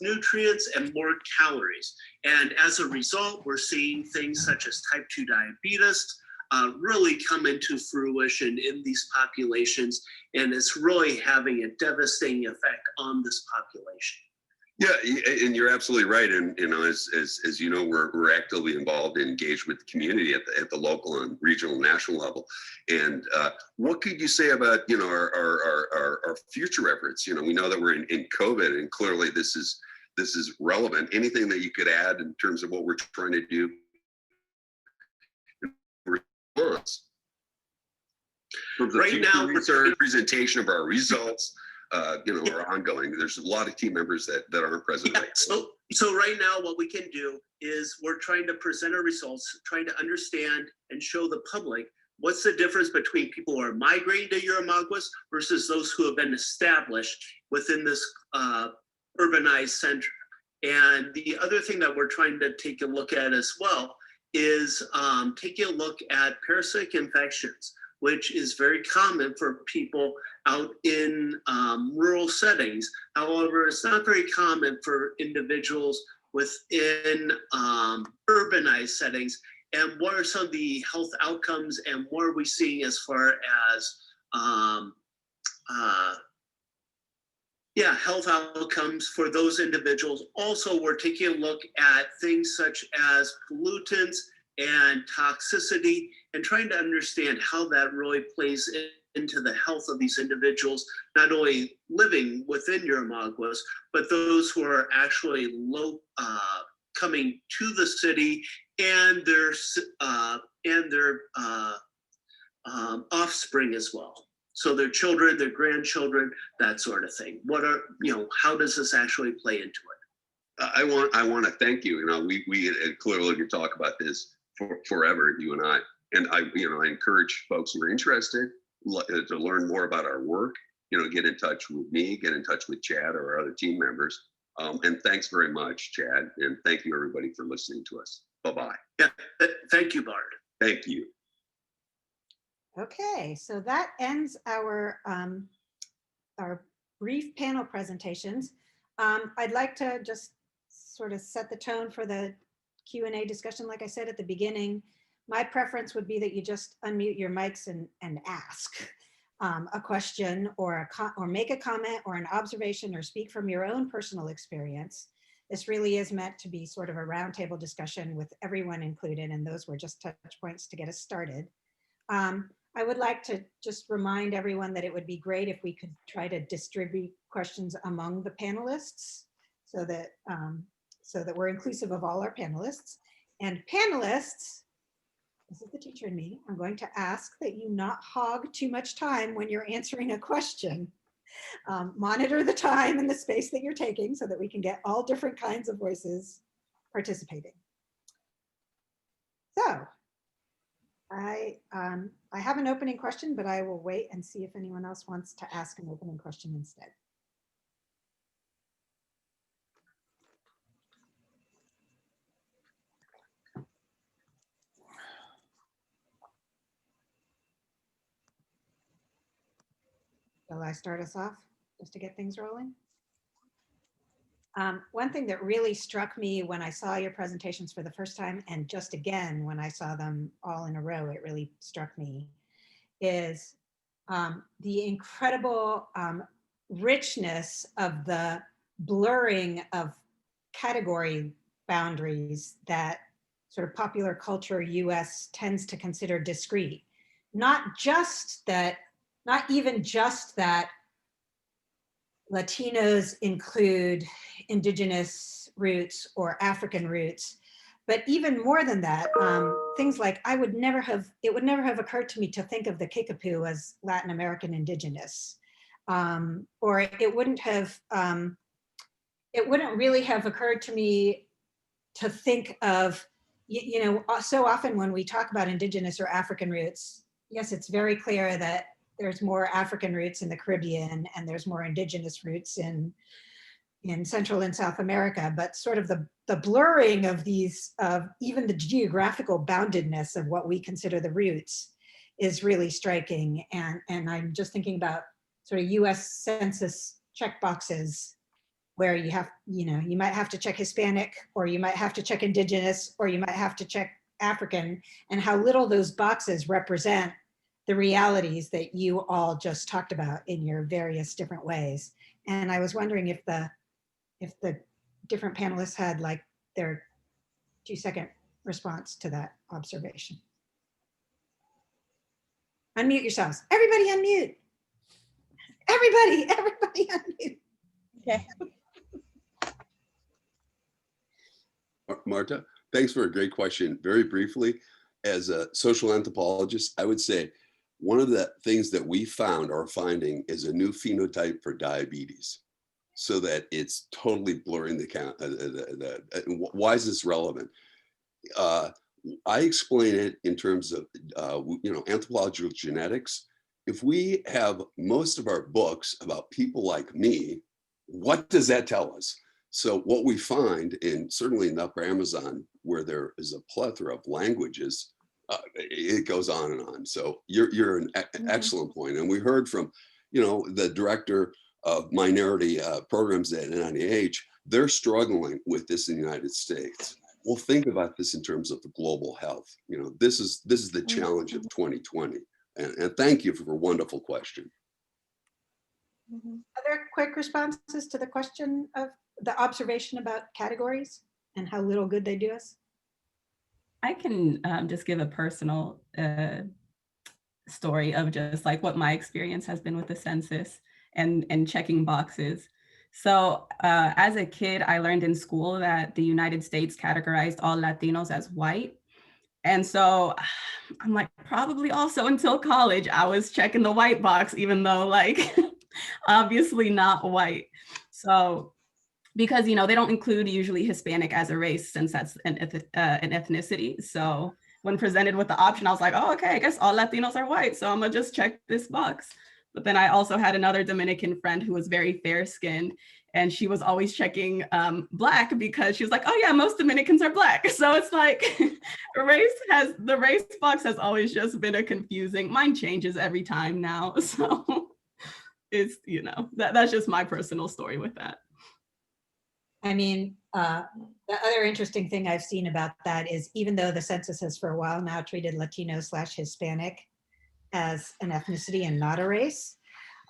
nutrients, and more calories. And as a result, we're seeing things such as type 2 diabetes really come into fruition in these populations, and it's really having a devastating effect on this population. Yeah, and you're absolutely right. And you know, as you know, we're actively involved and engaged with the community at the local and regional and national level. And what could you say about, you know, our future efforts? You know, we know that we're in COVID, and clearly this is relevant. Anything that you could add in terms of what we're trying to do in response? Right now, research, presentation of our results. You know, are ongoing. There's a lot of team members that aren't present. Yeah, so right now what we can do is we're trying to present our results, trying to understand and show the public what's the difference between people who are migrating to Yurimaguas versus those who have been established within this urbanized center. And the other thing that we're trying to take a look at as well is taking a look at parasitic infections, which is very common for people out in rural settings. However, it's not very common for individuals within urbanized settings. And what are some of the health outcomes, and what are we seeing as far as health outcomes for those individuals? Also, we're taking a look at things such as pollutants and toxicity, and trying to understand how that really plays into the health of these individuals, not only living within Yurimaguas, but those who are actually coming to the city, and their offspring as well. So their children, their grandchildren, that sort of thing. What are, you know, how does this actually play into it? I want to thank you. You know, we clearly could talk about this forever, you and I. And I encourage folks who are interested to learn more about our work. You know, get in touch with me, get in touch with Chad or our other team members. And thanks very much, Chad. And thank you, everybody, for listening to us. Bye-bye. Yeah, thank you, Bart. Thank you. Okay, so that ends our brief panel presentations. I'd like to just sort of set the tone for the Q&A discussion. Like I said at the beginning, my preference would be that you just unmute your mics and ask a question or make a comment or an observation or speak from your own personal experience. This really is meant to be sort of a roundtable discussion with everyone included, and those were just touch points to get us started. I would like to just remind everyone that it would be great if we could try to distribute questions among the panelists so that we're inclusive of all our panelists. And panelists, this is the teacher in me, I'm going to ask that you not hog too much time when you're answering a question. Monitor the time and the space that you're taking so that we can get all different kinds of voices participating. So I have an opening question, but I will wait and see if anyone else wants to ask an opening question instead. Shall I start us off just to get things rolling? One thing that really struck me when I saw your presentations for the first time, and just again when I saw them all in a row, it really struck me, is the incredible richness of the blurring of category boundaries that sort of popular culture US tends to consider discrete. Not even just that Latinos include Indigenous roots or African roots, but even more than that, things like it would never have occurred to me to think of the Kickapoo as Latin American Indigenous, or it wouldn't really have occurred to me to think of, so often when we talk about Indigenous or African roots, yes, it's very clear that there's more African roots in the Caribbean and there's more Indigenous roots in Central and South America, but sort of the blurring of these, of even the geographical boundedness of what we consider the roots is really striking. And I'm just thinking about sort of US Census checkboxes where you might have to check Hispanic, or you might have to check Indigenous, or you might have to check African, and how little those boxes represent the realities that you all just talked about in your various different ways. And I was wondering if the different panelists had like their 2-second response to that observation. Unmute yourselves. Everybody unmute. Everybody unmute. Okay. Marta, thanks for a great question. Very briefly, as a social anthropologist, I would say one of the things that we found or finding is a new phenotype for diabetes, so that it's totally blurring the count. Why is this relevant? I explain it in terms of anthropological genetics. If we have most of our books about people like me, what does that tell us? So what we find certainly in the Upper Amazon, where there is a plethora of languages, it goes on and on. So you're an excellent point. And we heard from, the director of minority programs at NIH, they're struggling with this in the United States. Well, think about this in terms of the global health. This is the challenge of 2020. And thank you for a wonderful question. Other quick responses to the question of the observation about categories and how little good they do us? I can just give a personal story of just like what my experience has been with the census and checking boxes. So as a kid, I learned in school that the United States categorized all Latinos as white. And so I'm like, probably also until college, I was checking the white box, even though like, obviously not white. So, because, they don't include usually Hispanic as a race, since that's an ethnicity. So when presented with the option, I was like, oh, okay, I guess all Latinos are white. So I'm gonna just check this box. But then I also had another Dominican friend who was very fair skinned, and she was always checking Black because she was like, oh yeah, most Dominicans are Black. So it's like the race box has always just been a confusing, mine changes every time now. So it's, that's just my personal story with that. I mean, the other interesting thing I've seen about that is, even though the census has for a while now treated Latino/Hispanic as an ethnicity and not a race,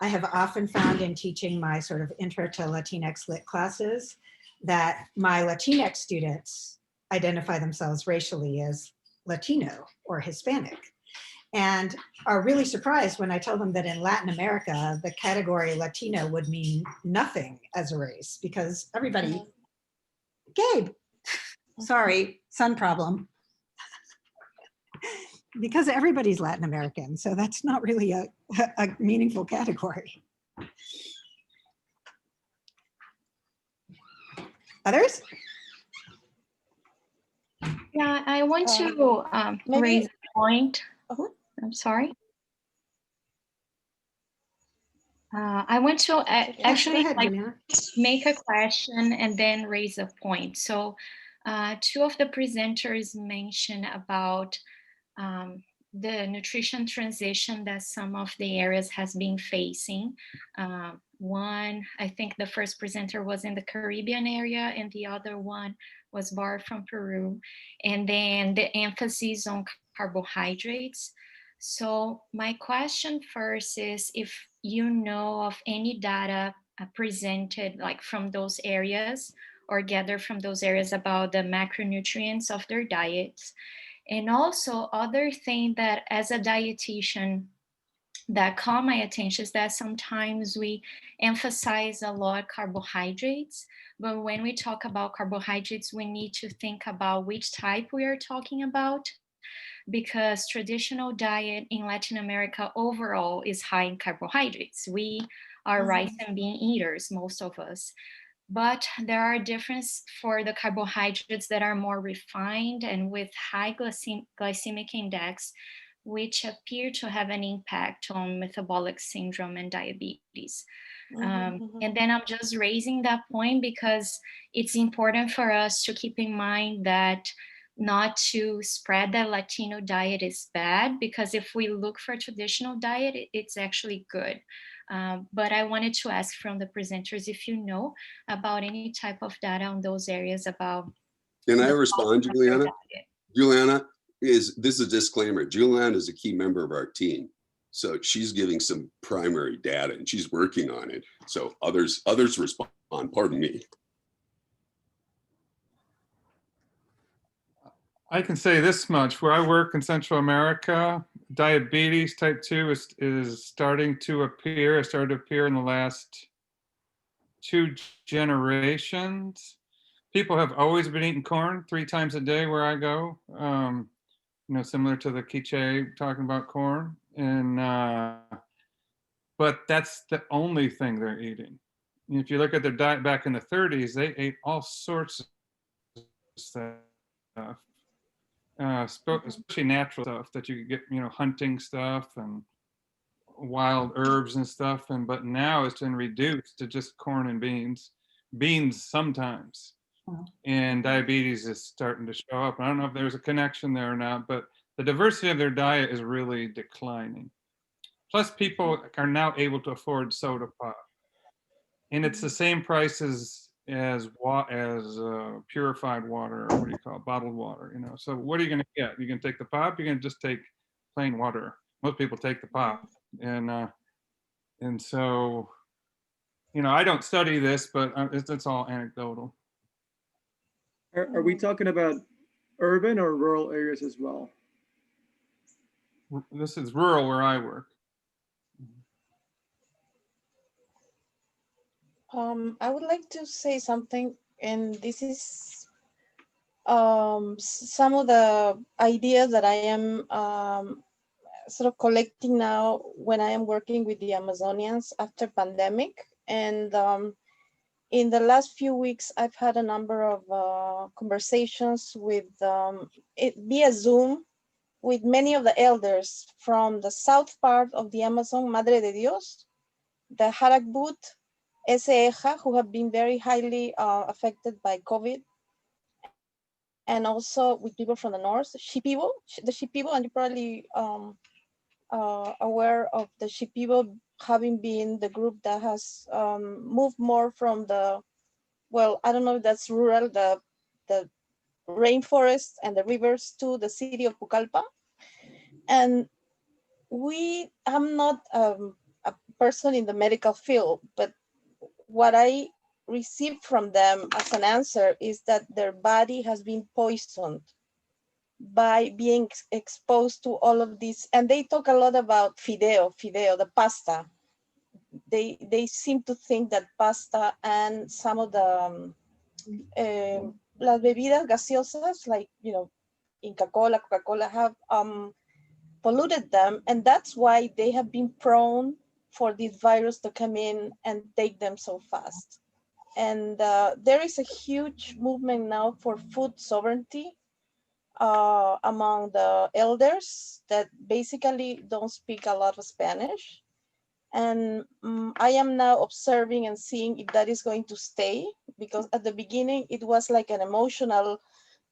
I have often found in teaching my sort of intro to Latinx lit classes that my Latinx students identify themselves racially as Latino or Hispanic, and are really surprised when I tell them that in Latin America, the category Latino would mean nothing as a race, because everybody, Gabe, sorry, sun problem, because everybody's Latin American. So that's not really a meaningful category. Others? Yeah, I want to raise a point. I'm sorry. I want to actually make a question and then raise a point. So two of the presenters mentioned about the nutrition transition that some of the areas has been facing. One, I think the first presenter was in the Caribbean area, and the other one was Bar from Peru. And then the emphasis on carbohydrates. So my question first is if you know of any data presented like from those areas or gathered from those areas about the macronutrients of their diets. And also other thing that as a dietitian that caught my attention is that sometimes we emphasize a lot carbohydrates, but when we talk about carbohydrates, we need to think about which type we are talking about, because traditional diet in Latin America overall is high in carbohydrates. We are rice and bean eaters, most of us. But there are differences for the carbohydrates that are more refined and with high glycemic index, which appear to have an impact on metabolic syndrome and diabetes. And then I'm just raising that point because it's important for us to keep in mind that not to spread that Latino diet is bad, because if we look for a traditional diet, it's actually good. But I wanted to ask from the presenters if you know about any type of data on those areas about. Can I respond, Juliana? Juliana, this is a disclaimer. Juliana is a key member of our team. So she's giving some primary data and she's working on it. So others respond, pardon me. I can say this much, where I work in Central America, diabetes type 2 is starting to appear. It started to appear in the last 2 generations. People have always been eating corn 3 times a day where I go, similar to the Quiche talking about corn. And but that's the only thing they're eating. If you look at their diet back in the 30s, they ate all sorts of stuff. Especially natural stuff that you could get, hunting stuff and wild herbs and stuff. But now it's been reduced to just corn and beans sometimes. And diabetes is starting to show up. I don't know if there's a connection there or not, but the diversity of their diet is really declining. Plus, people are now able to afford soda pop, and it's the same price as purified water, or what do you call it, bottled water. So what are you going to get? You're going to take the pop. You're going to just take plain water. Most people take the pop, and so I don't study this, but it's all anecdotal. Are we talking about urban or rural areas as well? This is rural where I work. I would like to say something, and this is some of the ideas that I am sort of collecting now when I am working with the Amazonians after pandemic. And in the last few weeks, I've had a number of conversations with via Zoom with many of the elders from the south part of the Amazon, Madre de Dios, the Harakbut, Eseja, who have been very highly affected by COVID, and also with people from the north, Shipibo, the Shipibo, and you're probably aware of the Shipibo having been the group that has moved more from the, well, I don't know if that's rural, the rainforest and the rivers to the city of Pucallpa. And I'm not a person in the medical field, but what I received from them as an answer is that their body has been poisoned by being exposed to all of this. And they talk a lot about fideo, the pasta. They seem to think that pasta and some of the las bebidas gaseosas, like, Inca Cola, Coca-Cola, have polluted them. And that's why they have been prone for this virus to come in and take them so fast. And there is a huge movement now for food sovereignty among the elders that basically don't speak a lot of Spanish. And I am now observing and seeing if that is going to stay, because at the beginning it was like an emotional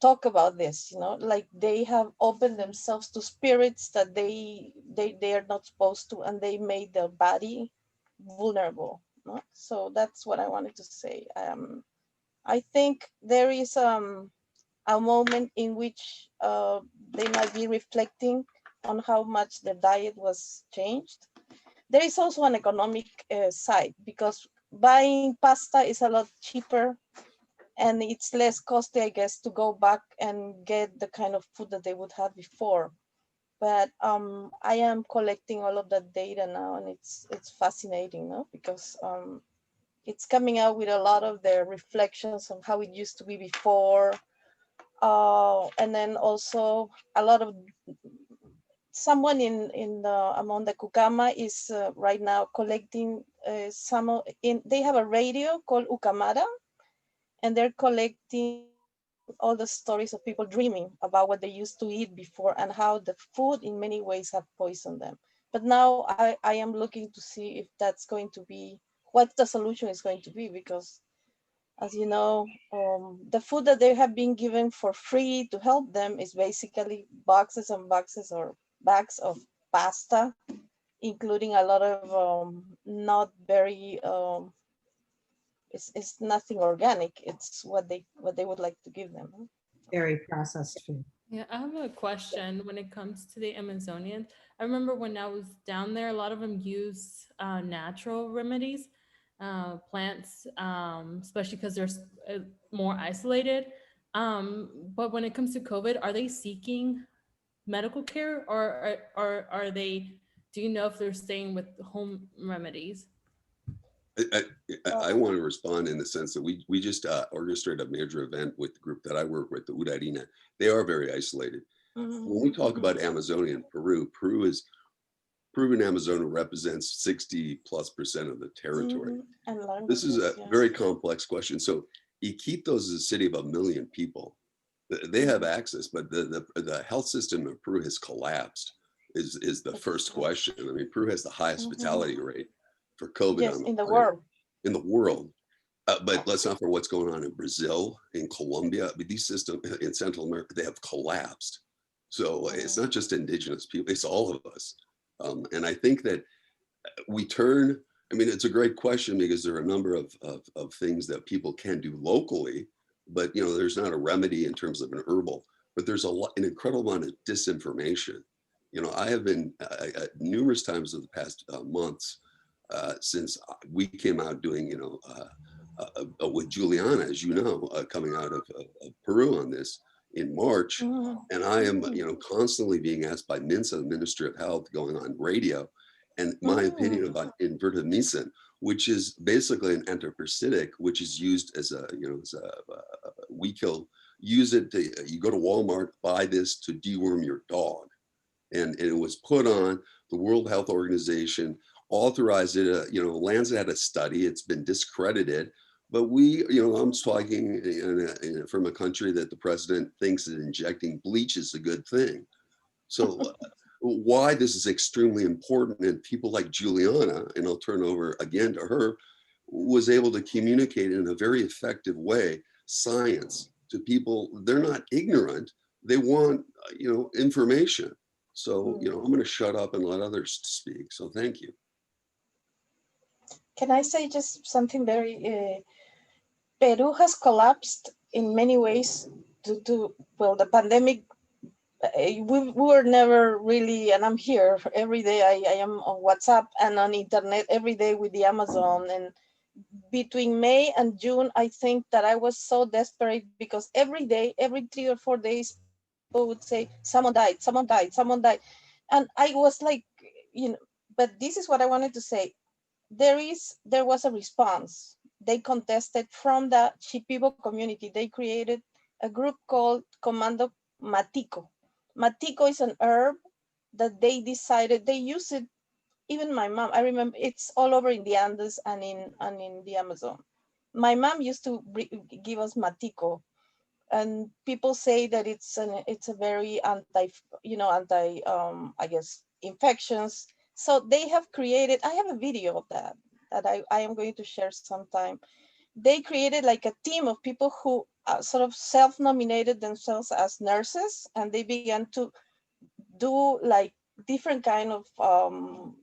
talk about this, like they have opened themselves to spirits that they are not supposed to, and they made their body vulnerable. No? So that's what I wanted to say. I think there is a moment in which they might be reflecting on how much their diet was changed. There is also an economic side, because buying pasta is a lot cheaper and it's less costly, I guess, to go back and get the kind of food that they would have before. But I am collecting all of that data now, and it's fascinating, no? Because it's coming out with a lot of the reflections on how it used to be before, and then also a lot of someone in the among the Kukama is right now collecting some of they have a radio called Ukamara, and they're collecting all the stories of people dreaming about what they used to eat before and how the food in many ways have poisoned them. But now I am looking to see if that's going to be what the solution is going to be, because as you know, the food that they have been given for free to help them is basically boxes and boxes or bags of pasta, including a lot of not very it's nothing organic. It's what they would like to give them. Very processed food. Yeah, I have a question when it comes to the Amazonian. I remember when I was down there, a lot of them use natural remedies, plants, especially because they're more isolated. But when it comes to COVID, are they seeking medical care, or are they, do you know if they're staying with home remedies? I want to respond in the sense that we just orchestrated a major event with the group that I work with, the Urarina. They are very isolated. When we talk about Amazonian Peru is Peruvian Amazonia represents 60+% of the territory. This is a very complex question. So Iquitos is a city of 1 million people. They have access, but the health system of Peru has collapsed is the first question. I mean, Peru has the highest fatality rate for COVID. Yes, in the world. In the world. But let's not forget what's going on in Brazil, in Colombia. I mean, these systems in Central America, they have collapsed. So it's not just indigenous people, it's all of us. And I think that we turn, I mean, it's a great question because there are a number of things that people can do locally, but there's not a remedy in terms of an herbal, but there's an incredible amount of disinformation. I have been numerous times in the past months since we came out doing, with Juliana, as you know, coming out of Peru on this in March. And I am, constantly being asked by MINSA, the Ministry of Health, going on radio, and my opinion about invertamycin, which is basically an antiparasitic, which is used as a, we kill, use it to, you go to Walmart, buy this to deworm your dog. And it was put on, the World Health Organization authorized it, Lancet had a study, it's been discredited, but we, I'm talking from a country that the president thinks that injecting bleach is a good thing. So why this is extremely important, and people like Juliana, and I'll turn over again to her, was able to communicate in a very effective way science to people. They're not ignorant, they want, information. So, I'm going to shut up and let others speak. So thank you. Can I say just something very, Peru has collapsed in many ways due to, well, the pandemic. We were never really, and I'm here every day, I am on WhatsApp and on internet every day with the Amazon. And between May and June, I think that I was so desperate because every day, every 3 or 4 days, people would say, someone died, someone died, someone died. And I was like, but this is what I wanted to say. There was a response. They contested from the Shipibo community. They created a group called Comando Matico. Matico is an herb that they decided, they use it, even my mom, I remember it's all over in the Andes and in the Amazon. My mom used to give us Matico, and people say that it's a very anti I guess infections. So they have created, I have a video of that I am going to share sometime. They created like a team of people who sort of self-nominated themselves as nurses, and they began to do like different kind of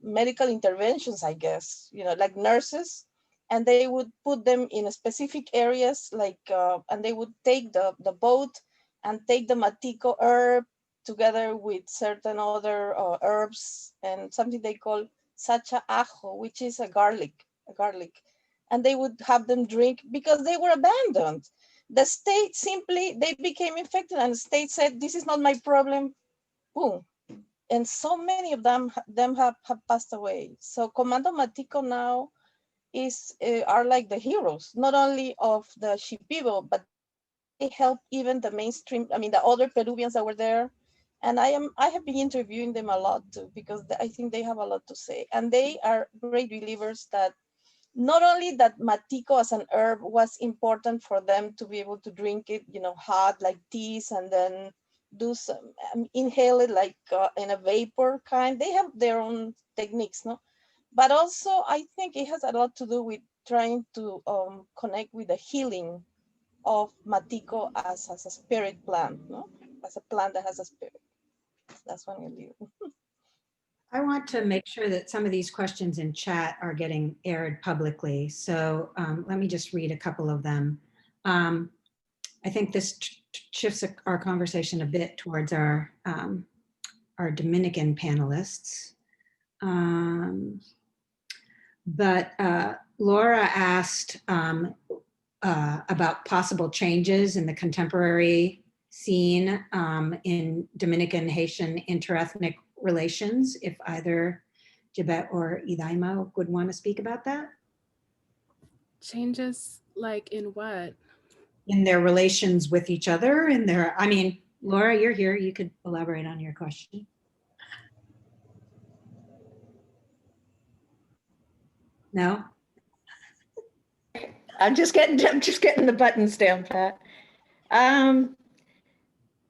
medical interventions, I guess, like nurses, and they would put them in specific areas, like, and they would take the boat and take the matico herb together with certain other herbs and something they call sacha ajo, which is a garlic, and they would have them drink because they were abandoned. The state simply, they became infected, and the state said, this is not my problem, boom. And so many of them have passed away. So Comando Matico now are like the heroes, not only of the Shipibo, but they help even the mainstream, I mean, the other Peruvians that were there. And I have been interviewing them a lot too, because I think they have a lot to say. And they are great believers that not only that matico as an herb was important for them to be able to drink it, hot like teas, and then do some inhale it like in a vapor kind. They have their own techniques, no? But also I think it has a lot to do with trying to connect with the healing of matico as a spirit plant, no? As a plant that has a spirit. That's one I leave. I want to make sure that some of these questions in chat are getting aired publicly. So let me just read a couple of them. I think this shifts our conversation a bit towards our Dominican panelists. But Laura asked about possible changes in the contemporary scene in Dominican Haitian interethnic relations, if either Jibet or Idaima would want to speak about that. Changes like in what? In their relations with each other, I mean, Laura, you're here, you could elaborate on your question. No? I'm just getting the buttons down, Pat.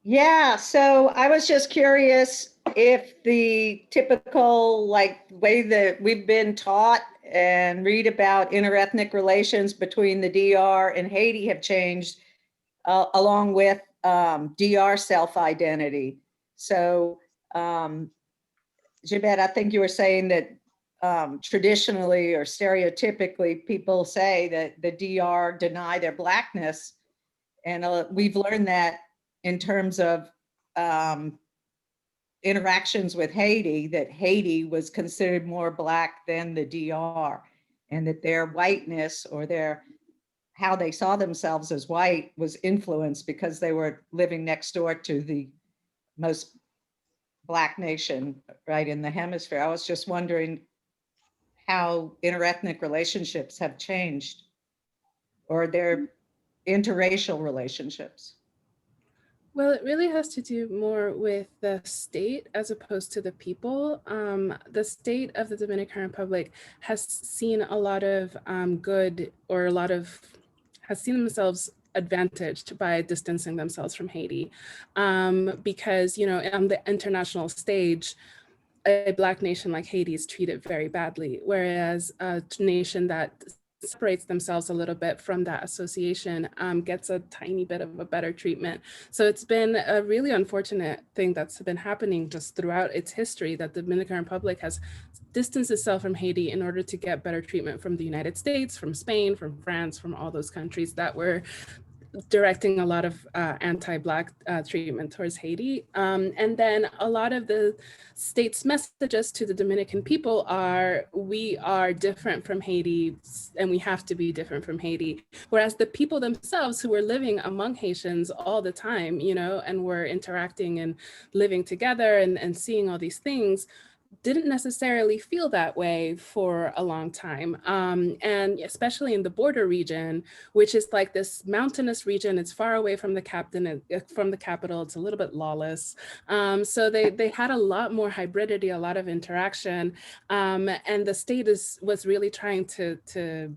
Yeah, so I was just curious if the typical way that we've been taught and read about interethnic relations between the DR and Haiti have changed along with DR self-identity. So Jibet, I think you were saying that traditionally or stereotypically people say that the DR deny their Blackness. And we've learned that in terms of interactions with Haiti, that Haiti was considered more Black than the DR, and that their whiteness or how they saw themselves as white was influenced because they were living next door to the most Black nation right in the hemisphere. I was just wondering how interethnic relationships have changed, or their interracial relationships. Well, it really has to do more with the state as opposed to the people. The state of the Dominican Republic has seen a lot of good, or has seen themselves advantaged by distancing themselves from Haiti. Because, on the international stage, a Black nation like Haiti is treated very badly, whereas a nation that separates themselves a little bit from that association gets a tiny bit of a better treatment. So it's been a really unfortunate thing that's been happening just throughout its history, that the Dominican Republic has distanced itself from Haiti in order to get better treatment from the United States, from Spain, from France, from all those countries that were directing a lot of anti-Black treatment towards Haiti. And then a lot of the state's messages to the Dominican people are, we are different from Haiti and we have to be different from Haiti. Whereas the people themselves who were living among Haitians all the time, and were interacting and living together and seeing all these things, didn't necessarily feel that way for a long time. And especially in the border region, which is like this mountainous region, it's far away from the capital, it's a little bit lawless. So they had a lot more hybridity, a lot of interaction. And the state was really trying to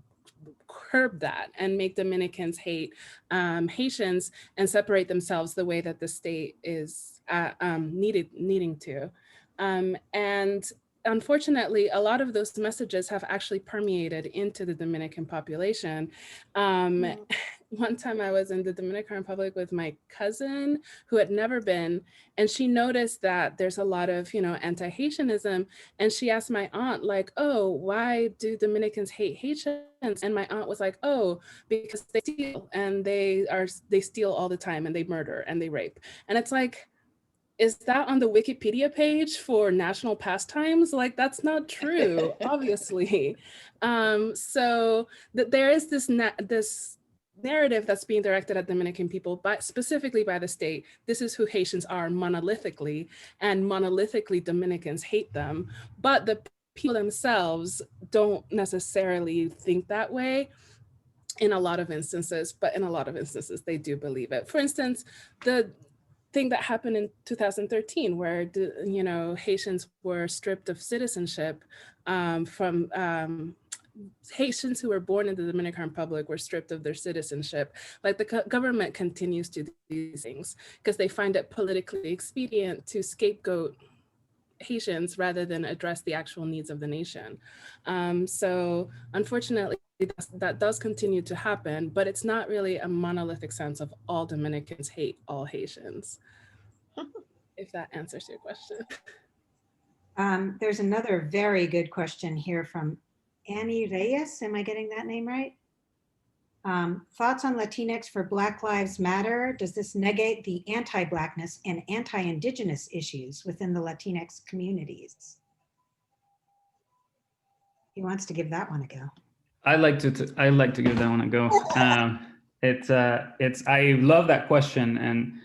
curb that and make Dominicans hate Haitians and separate themselves the way that the state is needing to. And unfortunately, a lot of those messages have actually permeated into the Dominican population. one time I was in the Dominican Republic with my cousin who had never been, and she noticed that there's a lot of, anti-Haitianism. And she asked my aunt, like, oh, why do Dominicans hate Haitians? And my aunt was like, oh, because they steal, and they steal all the time, and they murder and they rape. And it's like, is that on the Wikipedia page for national pastimes? Like, that's not true, obviously. So that there is this narrative that's being directed at Dominican people, specifically by the state. This is who Haitians are monolithically, and monolithically Dominicans hate them. But the people themselves don't necessarily think that way in a lot of instances, but in a lot of instances, they do believe it. For instance, the thing that happened in 2013, where Haitians were stripped of citizenship from Haitians who were born in the Dominican Republic were stripped of their citizenship. Like, the government continues to do these things because they find it politically expedient to scapegoat Haitians rather than address the actual needs of the nation. So unfortunately, that does continue to happen, but it's not really a monolithic sense of all Dominicans hate all Haitians, if that answers your question. There's another very good question here from Annie Reyes. Am I getting that name right? Thoughts on Latinx for Black Lives Matter? Does this negate the anti-Blackness and anti-Indigenous issues within the Latinx communities? He wants to give that one a go. I'd like to give that one a go. I love that question, and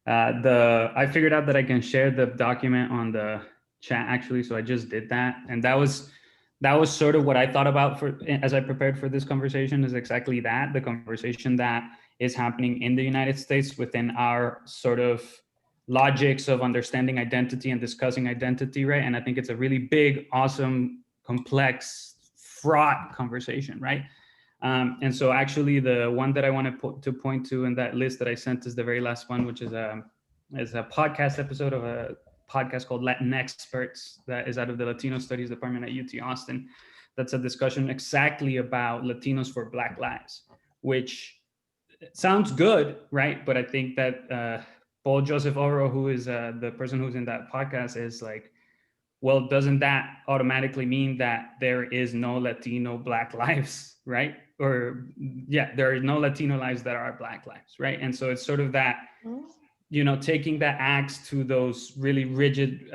I figured out that I can share the document on the chat actually, so I just did that, and that was sort of what I thought about as I prepared for this conversation, is exactly that, the conversation that is happening in the United States within our sort of logics of understanding identity and discussing identity, right? And I think it's a really big, awesome, complex, fraught conversation, right? And so actually the one that I want to point to in that list that I sent is the very last one, which is a podcast episode of a podcast called Latin Experts that is out of the Latino Studies Department at UT Austin. That's a discussion exactly about Latinos for Black Lives, which sounds good, right? But I think that Paul Joseph Oro, who is the person who's in that podcast, is like, well, doesn't that automatically mean that there is no Latino Black lives, right? Or yeah, there are no Latino lives that are Black lives, right? And so it's sort of that, taking that axe to those really rigid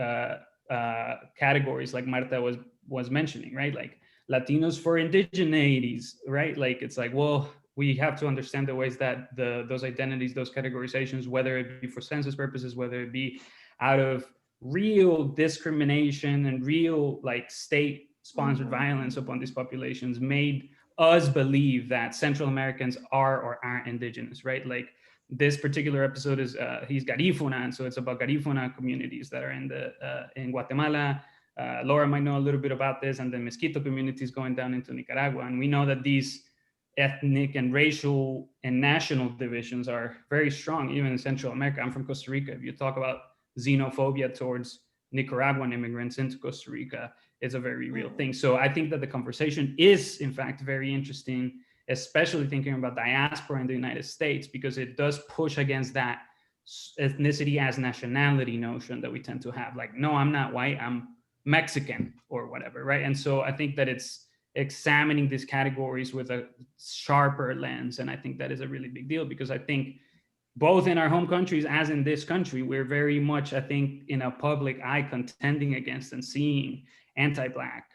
categories like Marta was mentioning, right? Like Latinos for indigeneities, right? Like, it's like, well, we have to understand the ways that those identities, those categorizations, whether it be for census purposes, whether it be out of real discrimination and real like state-sponsored violence upon these populations, made us believe that Central Americans are or aren't indigenous, right? Like, this particular episode is he's Garifuna, and so it's about Garifuna communities that are in Guatemala. Laura might know a little bit about this, and the Mezquito communities going down into Nicaragua. And we know that these ethnic and racial and national divisions are very strong, even in Central America. I'm from Costa Rica. If you talk about xenophobia towards Nicaraguan immigrants into Costa Rica, it's a very real thing. So I think that the conversation is, in fact, very interesting, especially thinking about diaspora in the United States, because it does push against that ethnicity as nationality notion that we tend to have. Like, no, I'm not white, I'm Mexican or whatever, right? And so I think that it's examining these categories with a sharper lens. And I think that is a really big deal, because I think both in our home countries as in this country, we're very much, I think, in a public eye contending against and seeing anti-Black,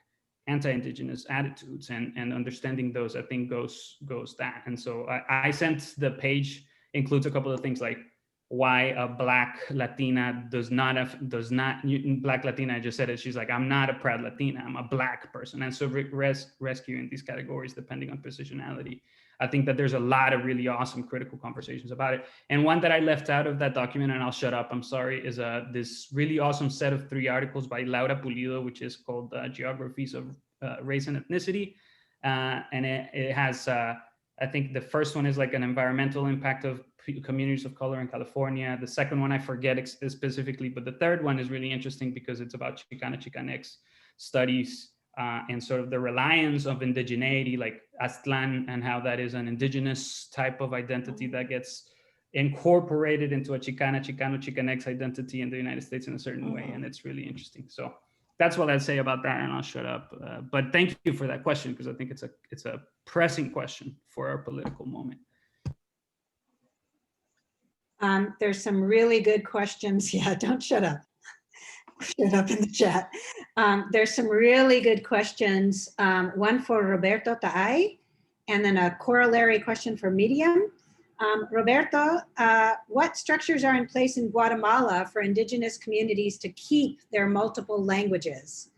anti-Indigenous attitudes, and understanding those, I think, goes that. And so I sent the page, includes a couple of things like why a Black Latina Black Latina, I just said it, she's like, I'm not a proud Latina, I'm a Black person. And so rescuing these categories depending on positionality. I think that there's a lot of really awesome critical conversations about it. And one that I left out of that document, and I'll shut up, I'm sorry, is this really awesome set of 3 articles by Laura Pulido, which is called Geographies of Race and Ethnicity. And it has, I think the first one is like an environmental impact of communities of color in California. The second one, I forget specifically, but the third one is really interesting because it's about Chicana, Chicanx studies and sort of the reliance of indigeneity, like Aztlan, and how that is an indigenous type of identity that gets incorporated into a Chicana, Chicano, Chicanx identity in the United States in a certain way. And it's really interesting. So that's what I'd say about that, and I'll shut up. But thank you for that question, because I think it's a pressing question for our political moment. There's some really good questions. Yeah, don't shut up. Shut up in the chat. There's some really good questions. One for Roberto Taay, and then a corollary question for Miriam. Roberto, what structures are in place in Guatemala for indigenous communities to keep their multiple languages?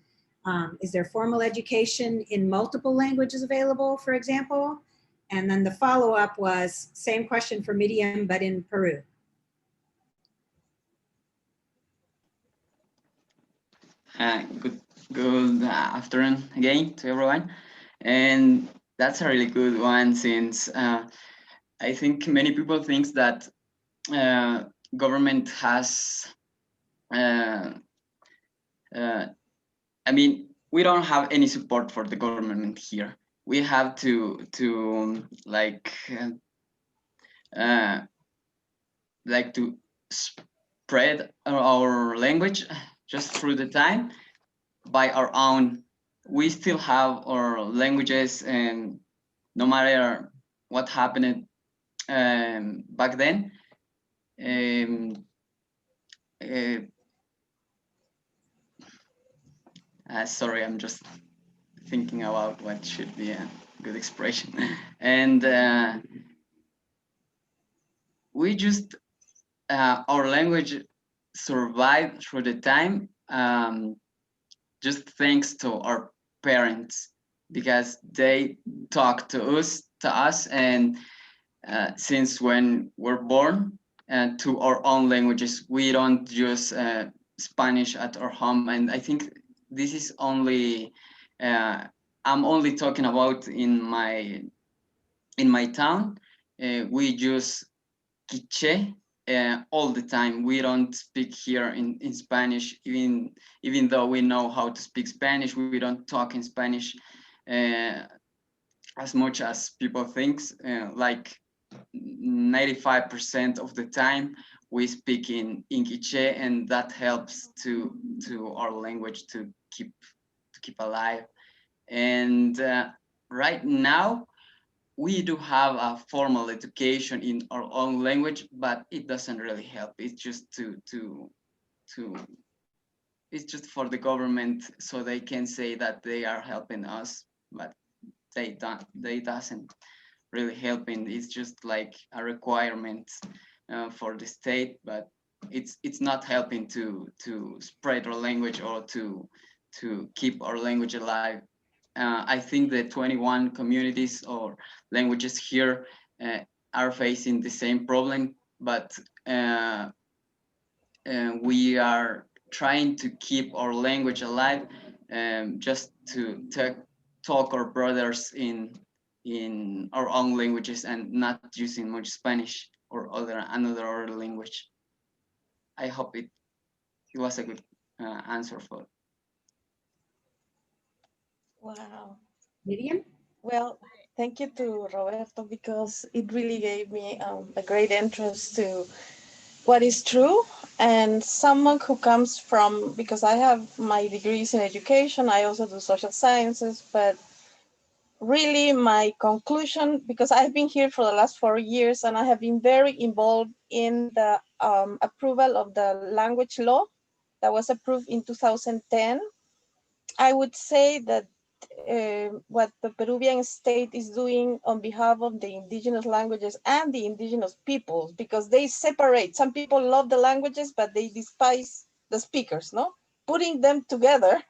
Is there formal education in multiple languages available, for example? And then the follow-up was same question for Miriam, but in Peru. Good afternoon again to everyone. And that's a really good one, since I think many people think that government has, I mean, we don't have any support for the government here. We have to like to spread our language just through the time by our own. We still have our languages, and no matter what happened back then, sorry, I'm just thinking about what should be a good expression. And we just, our language survived through the time, just thanks to our parents, because they talk to us, and since when we're born, to our own languages. We don't use Spanish at our home, and I think this is only, I'm only talking about in my town. We use Quiche all the time. We don't speak here in Spanish, even though we know how to speak Spanish. We don't talk in Spanish as much as people think. Like 95% of the time we speak in Quiche, and that helps to our language to keep alive. And right now we do have a formal education in our own language, but it doesn't really help. It's just it's just for the government, so they can say that they are helping us, but they doesn't really helping. It's just like a requirement for the state, but it's not helping to spread our language or to keep our language alive. I think the 21 communities or languages here are facing the same problem, but we are trying to keep our language alive, just to talk our brothers in our own languages and not using much Spanish or another language. I hope it was a good answer for. Wow. Miriam? Well, thank you to Roberto, because it really gave me a great interest to what is true. And someone who comes from, because I have my degrees in education, I also do social sciences, but really my conclusion, because I've been here for the last 4 years and I have been very involved in the approval of the language law that was approved in 2010. I would say that what the Peruvian state is doing on behalf of the indigenous languages and the indigenous peoples, because they separate. Some people love the languages, but they despise the speakers, no? Putting them together,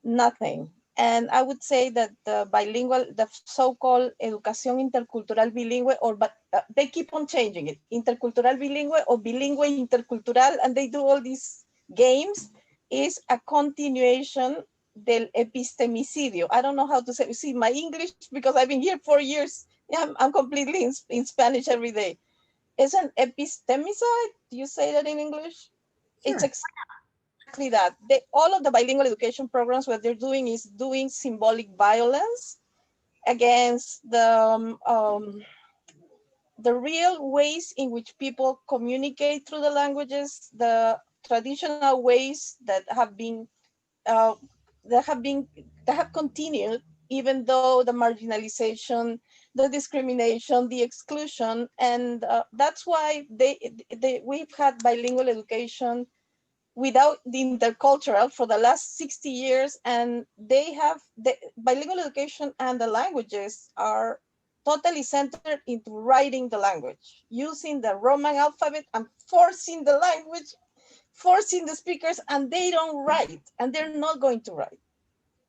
nothing. And I would say that the bilingual, the so-called educación intercultural bilingüe, but they keep on changing it, intercultural bilingüe or bilingüe intercultural, and they do all these games, is a continuation del epistemicidio. I don't know how to say, see my English, because I've been here 4 years. Yeah, I'm completely in Spanish every day. It's an epistemicide. Do you say that in English? Sure. It's exactly that. All of the bilingual education programs, what they're doing is doing symbolic violence against the real ways in which people communicate through the languages, the traditional ways that have been that have continued, even though the marginalization, the discrimination, the exclusion, and that's why we've had bilingual education without the intercultural for the last 60 years, and the bilingual education and the languages are totally centered into writing the language, using the Roman alphabet and forcing the language, forcing the speakers, and they don't write, and they're not going to write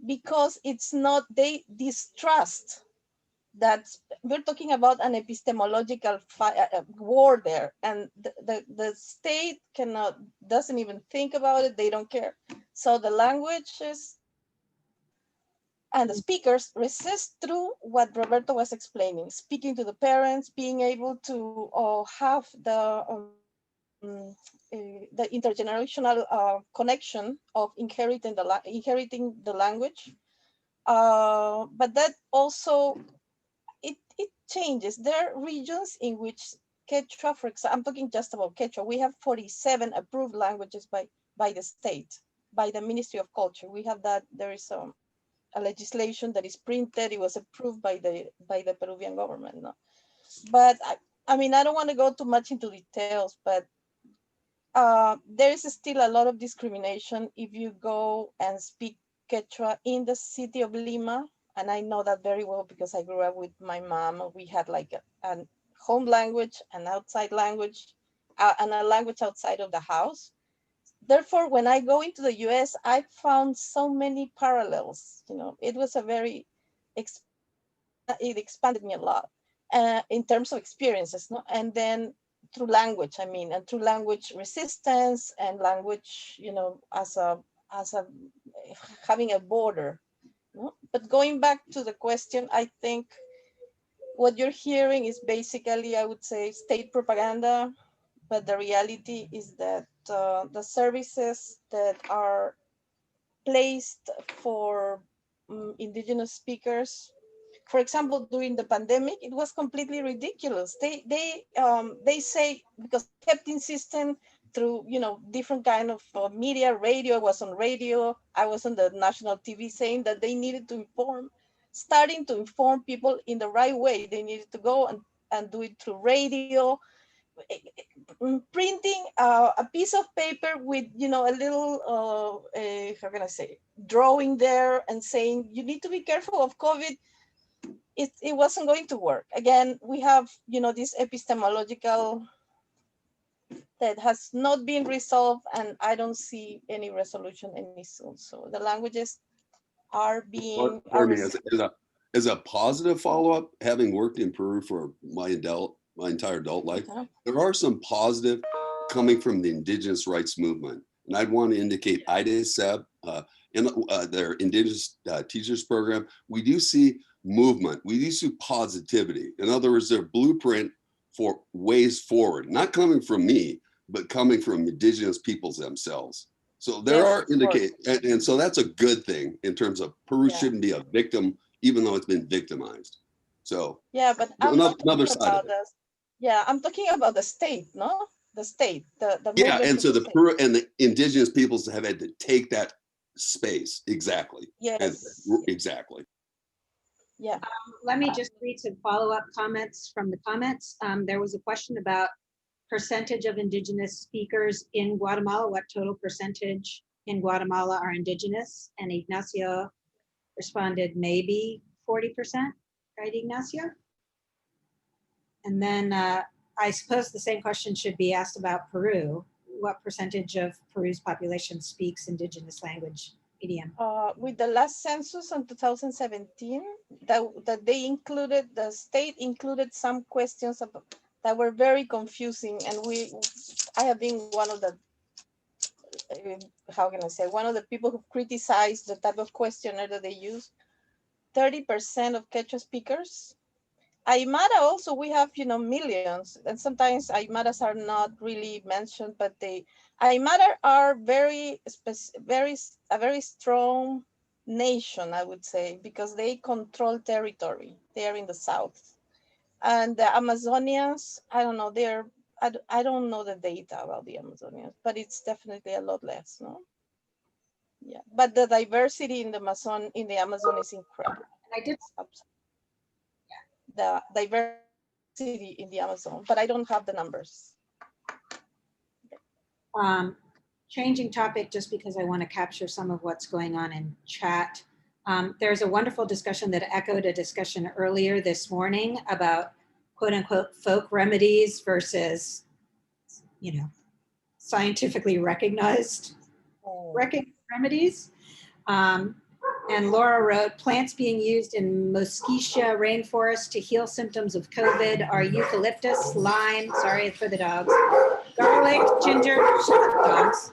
because it's not, they distrust that. We're talking about an epistemological war there, and the state doesn't even think about it. They don't care. So the languages and the speakers resist through what Roberto was explaining, speaking to the parents, being able to have the intergenerational connection of inheriting the language. But that also, it changes. There are regions in which Quechua, for example, I'm talking just about Quechua, we have 47 approved languages by the state, by the Ministry of Culture. We have that. There is a legislation that is printed. It was approved by the Peruvian government. No? But I mean, I don't want to go too much into details, but there is still a lot of discrimination if you go and speak Quechua in the city of Lima. And I know that very well because I grew up with my mom. We had like a home language, an outside language, and a language outside of the house. Therefore, when I go into the US, I found so many parallels. You know, it was it expanded me a lot in terms of experiences. No? And then through language, I mean, and through language resistance and language, you know, as a having a border. No? But going back to the question, I think what you're hearing is basically, I would say, state propaganda, but the reality is that the services that are placed for indigenous speakers, for example, during the pandemic, it was completely ridiculous. They say, because I kept insisting through, you know, different kind of media, radio, I was on radio, I was on the national TV saying that they needed to starting to inform people in the right way. They needed to go and do it through radio, printing a piece of paper with, you know, a little, how can I say, drawing there and saying, you need to be careful of COVID. It wasn't going to work. Again, we have, you know, this epistemological that has not been resolved, and I don't see any resolution any soon. So the languages are being... As a positive follow-up, having worked in Peru for my entire adult life, there are some positive coming from the indigenous rights movement. And I'd want to indicate IDSEB, in their Indigenous Teachers Program, we do see movement, we do see positivity. In other words, their blueprint for ways forward, not coming from me, but coming from indigenous peoples themselves. So there are and so that's a good thing in terms of Peru shouldn't be a victim, even though it's been victimized. So yeah, but I'm another side of it. I'm talking about the state, no? The state, the yeah, and so the Peru and the indigenous peoples have had to take that space. Exactly. Yes. And, exactly. Yeah. Let me just read some follow-up comments from the comments. There was a question about percentage of indigenous speakers in Guatemala. What total percentage in Guatemala are indigenous? And Ignacio responded, maybe 40%, right, Ignacio? And then I suppose the same question should be asked about Peru. What percentage of Peru's population speaks indigenous language, idiom? With the last census in 2017, that they included, the state included some questions that were very confusing, and I have been one of the, how can I say, one of the people who criticized the type of questionnaire that they use. 30% of Quechua speakers Aymara also, we have, millions, and sometimes Aymaras are not really mentioned, but Aymara are a very strong nation, I would say, because they control territory. They are in the south. And the Amazonians, I don't know, I don't know the data about the Amazonians, but it's definitely a lot less, no? Yeah, but the diversity in the Amazon is incredible. I did the diversity in the Amazon, but I don't have the numbers. Changing topic just because I want to capture some of what's going on in chat. There's a wonderful discussion that echoed a discussion earlier this morning about quote unquote folk remedies versus, scientifically recognized remedies. And Laura wrote, plants being used in Mosquitia rainforest to heal symptoms of COVID are eucalyptus, lime, sorry for the dogs, garlic, ginger, dogs.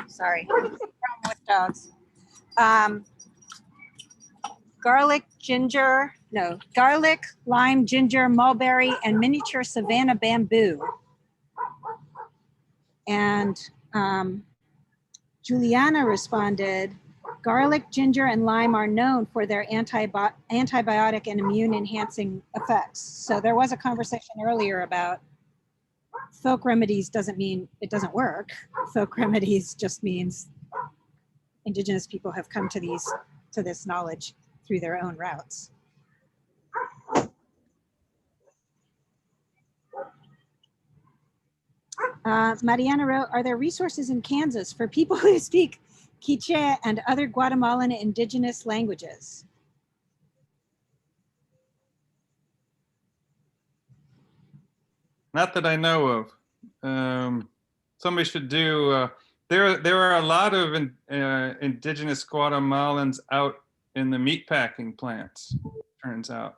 Sorry, problem with dogs. Garlic, lime, ginger, mulberry, and miniature savanna bamboo. And Juliana responded, garlic, ginger, and lime are known for their antibiotic and immune enhancing effects. So there was a conversation earlier about folk remedies doesn't mean it doesn't work. Folk remedies just means Indigenous people have come to this knowledge through their own routes. Mariana wrote, are there resources in Kansas for people who speak Quiche and other Guatemalan indigenous languages? Not that I know of. Somebody should do, there are a lot of indigenous Guatemalans out in the meatpacking plants, turns out,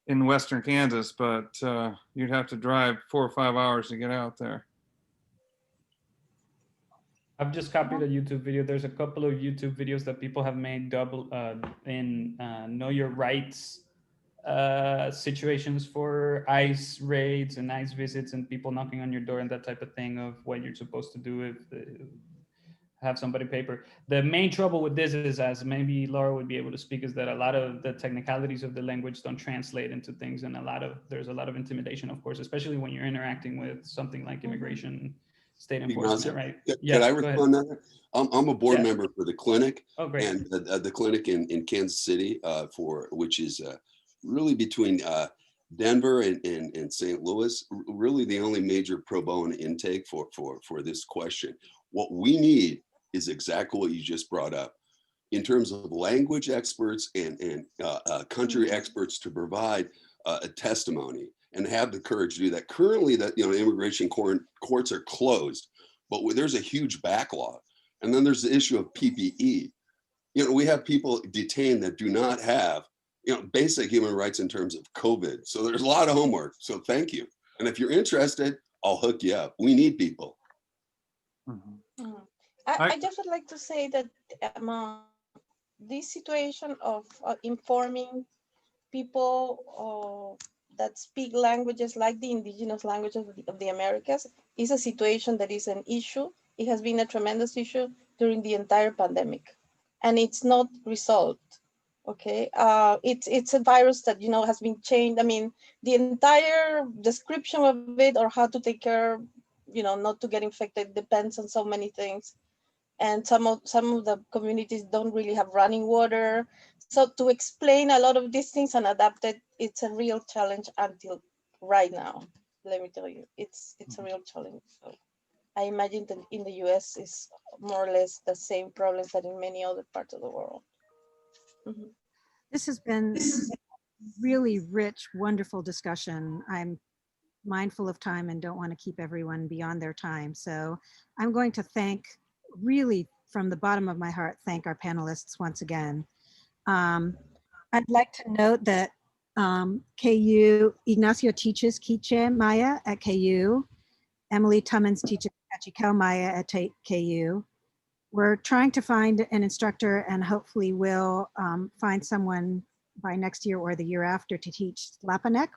in Western Kansas, but you'd have to drive 4 or 5 hours to get out there. I've just copied a YouTube video. There's a couple of YouTube videos that people have made in know your rights situations for ICE raids and ICE visits and people knocking on your door and that type of thing of what you're supposed to do if have somebody paper. The main trouble with this is, as maybe Laura would be able to speak, is that a lot of the technicalities of the language don't translate into things, and there's a lot of intimidation, of course, especially when you're interacting with something like immigration, state enforcement, right? Could I respond to that? I'm a board member for the clinic. Oh, great. And the clinic in Kansas City, which is really between Denver and St. Louis, really the only major pro bono intake for this question. What we need is exactly what you just brought up in terms of language experts and country experts to provide a testimony and have the courage to do that. Currently, that immigration courts are closed, but there's a huge backlog. And then there's the issue of PPE. We have people detained that do not have basic human rights in terms of COVID. So there's a lot of homework. So thank you. And if you're interested, I'll hook you up. We need people. I just would like to say that this situation of informing people that speak languages like the indigenous languages of the Americas is a situation that is an issue. It has been a tremendous issue during the entire pandemic, and it's not resolved. Okay, it's a virus that has been changed. I mean, the entire description of it or how to take care, not to get infected depends on so many things. And some of the communities don't really have running water. So to explain a lot of these things and adapt it, it's a real challenge until right now. Let me tell you, it's a real challenge. So I imagine that in the US is more or less the same problems that in many other parts of the world. This has been really rich, wonderful discussion. I'm mindful of time and don't want to keep everyone beyond their time. So I'm going to really from the bottom of my heart, thank our panelists once again. I'd like to note that KU, Ignacio teaches Quiche Maya at KU. Emily Tummins teaches Chikel Maya at KU. We're trying to find an instructor and hopefully we'll find someone by next year or the year after to teach Tlapaneq,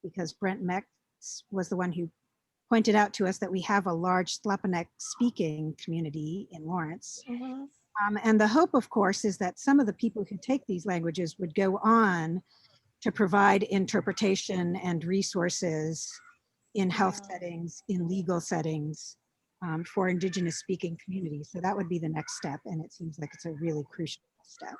because Brent Mex was the one who pointed out to us that we have a large Tlapaneq speaking community in Lawrence. And the hope, of course, is that some of the people who take these languages would go on to provide interpretation and resources in health settings, in legal settings, for Indigenous speaking communities. So that would be the next step. And it seems like it's a really crucial step.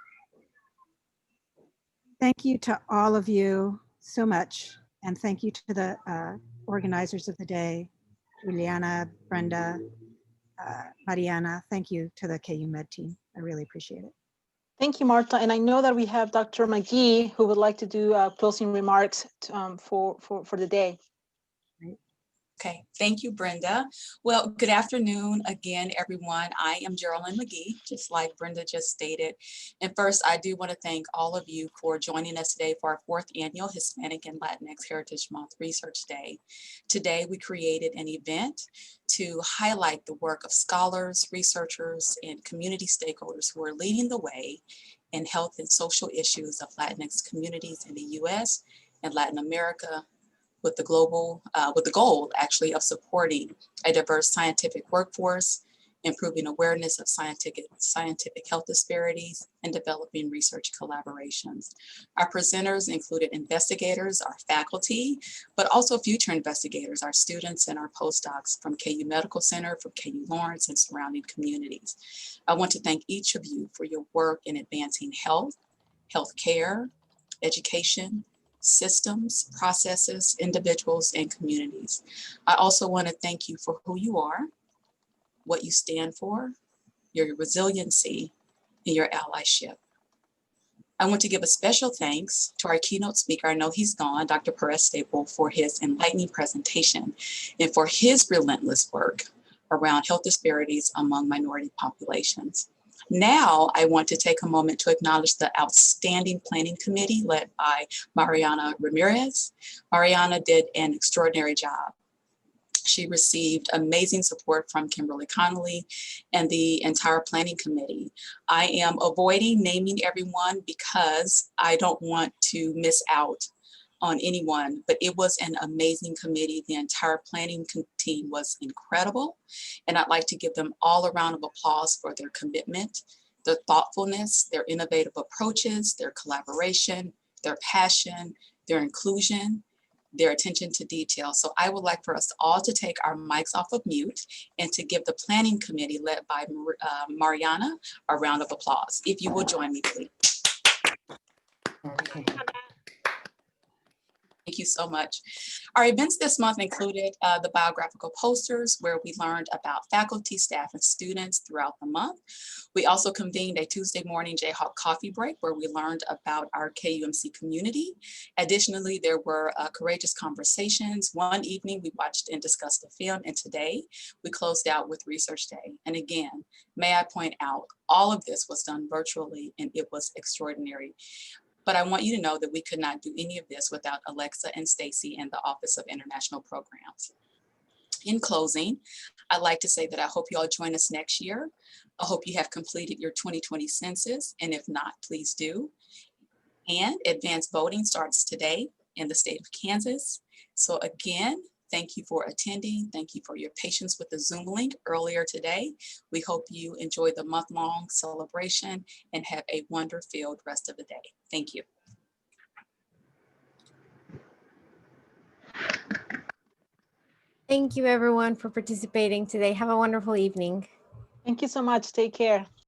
Thank you to all of you so much. And thank you to the organizers of the day, Juliana, Brenda, Mariana. Thank you to the KU Med team. I really appreciate it. Thank you, Martha. And I know that we have Dr. McGee who would like to do closing remarks for the day. Okay, thank you, Brenda. Well, good afternoon again, everyone. I am Geraldine McGee, just like Brenda just stated. And first, I do want to thank all of you for joining us today for our 4th annual Hispanic and Latinx Heritage Month Research Day. Today, we created an event to highlight the work of scholars, researchers, and community stakeholders who are leading the way in health and social issues of Latinx communities in the U.S. and Latin America, with the goal actually of supporting a diverse scientific workforce, improving awareness of scientific health disparities, and developing research collaborations. Our presenters included investigators, our faculty, but also future investigators, our students and our postdocs from KU Medical Center, from KU Lawrence, and surrounding communities. I want to thank each of you for your work in advancing health, healthcare, education, systems, processes, individuals, and communities. I also want to thank you for who you are, what you stand for, your resiliency, and your allyship. I want to give a special thanks to our keynote speaker. I know he's gone, Dr. Perez Staple, for his enlightening presentation and for his relentless work around health disparities among minority populations. Now, I want to take a moment to acknowledge the outstanding planning committee led by Mariana Ramirez. Mariana did an extraordinary job. She received amazing support from Kimberly Connolly and the entire planning committee. I am avoiding naming everyone because I don't want to miss out on anyone, but it was an amazing committee. The entire planning team was incredible. And I'd like to give them all a round of applause for their commitment, their thoughtfulness, their innovative approaches, their collaboration, their passion, their inclusion, their attention to detail. So I would like for us all to take our mics off of mute and to give the planning committee led by Mariana a round of applause. If you will join me, please. Okay. Thank you so much. Our events this month included the biographical posters where we learned about faculty, staff, and students throughout the month. We also convened a Tuesday morning Jayhawk coffee break where we learned about our KUMC community. Additionally, there were courageous conversations. One evening we watched and discussed a film, and today we closed out with Research Day. And again, may I point out, all of this was done virtually and it was extraordinary. But I want you to know that we could not do any of this without Alexa and Stacy in the Office of International Programs. In closing, I'd like to say that I hope you all join us next year. I hope you have completed your 2020 census, and if not, please do. And advanced voting starts today in the state of Kansas. So again, thank you for attending. Thank you for your patience with the Zoom link earlier today. We hope you enjoy the month-long celebration and have a wonder-filled rest of the day. Thank you. Thank you everyone for participating today. Have a wonderful evening. Thank you so much. Take care.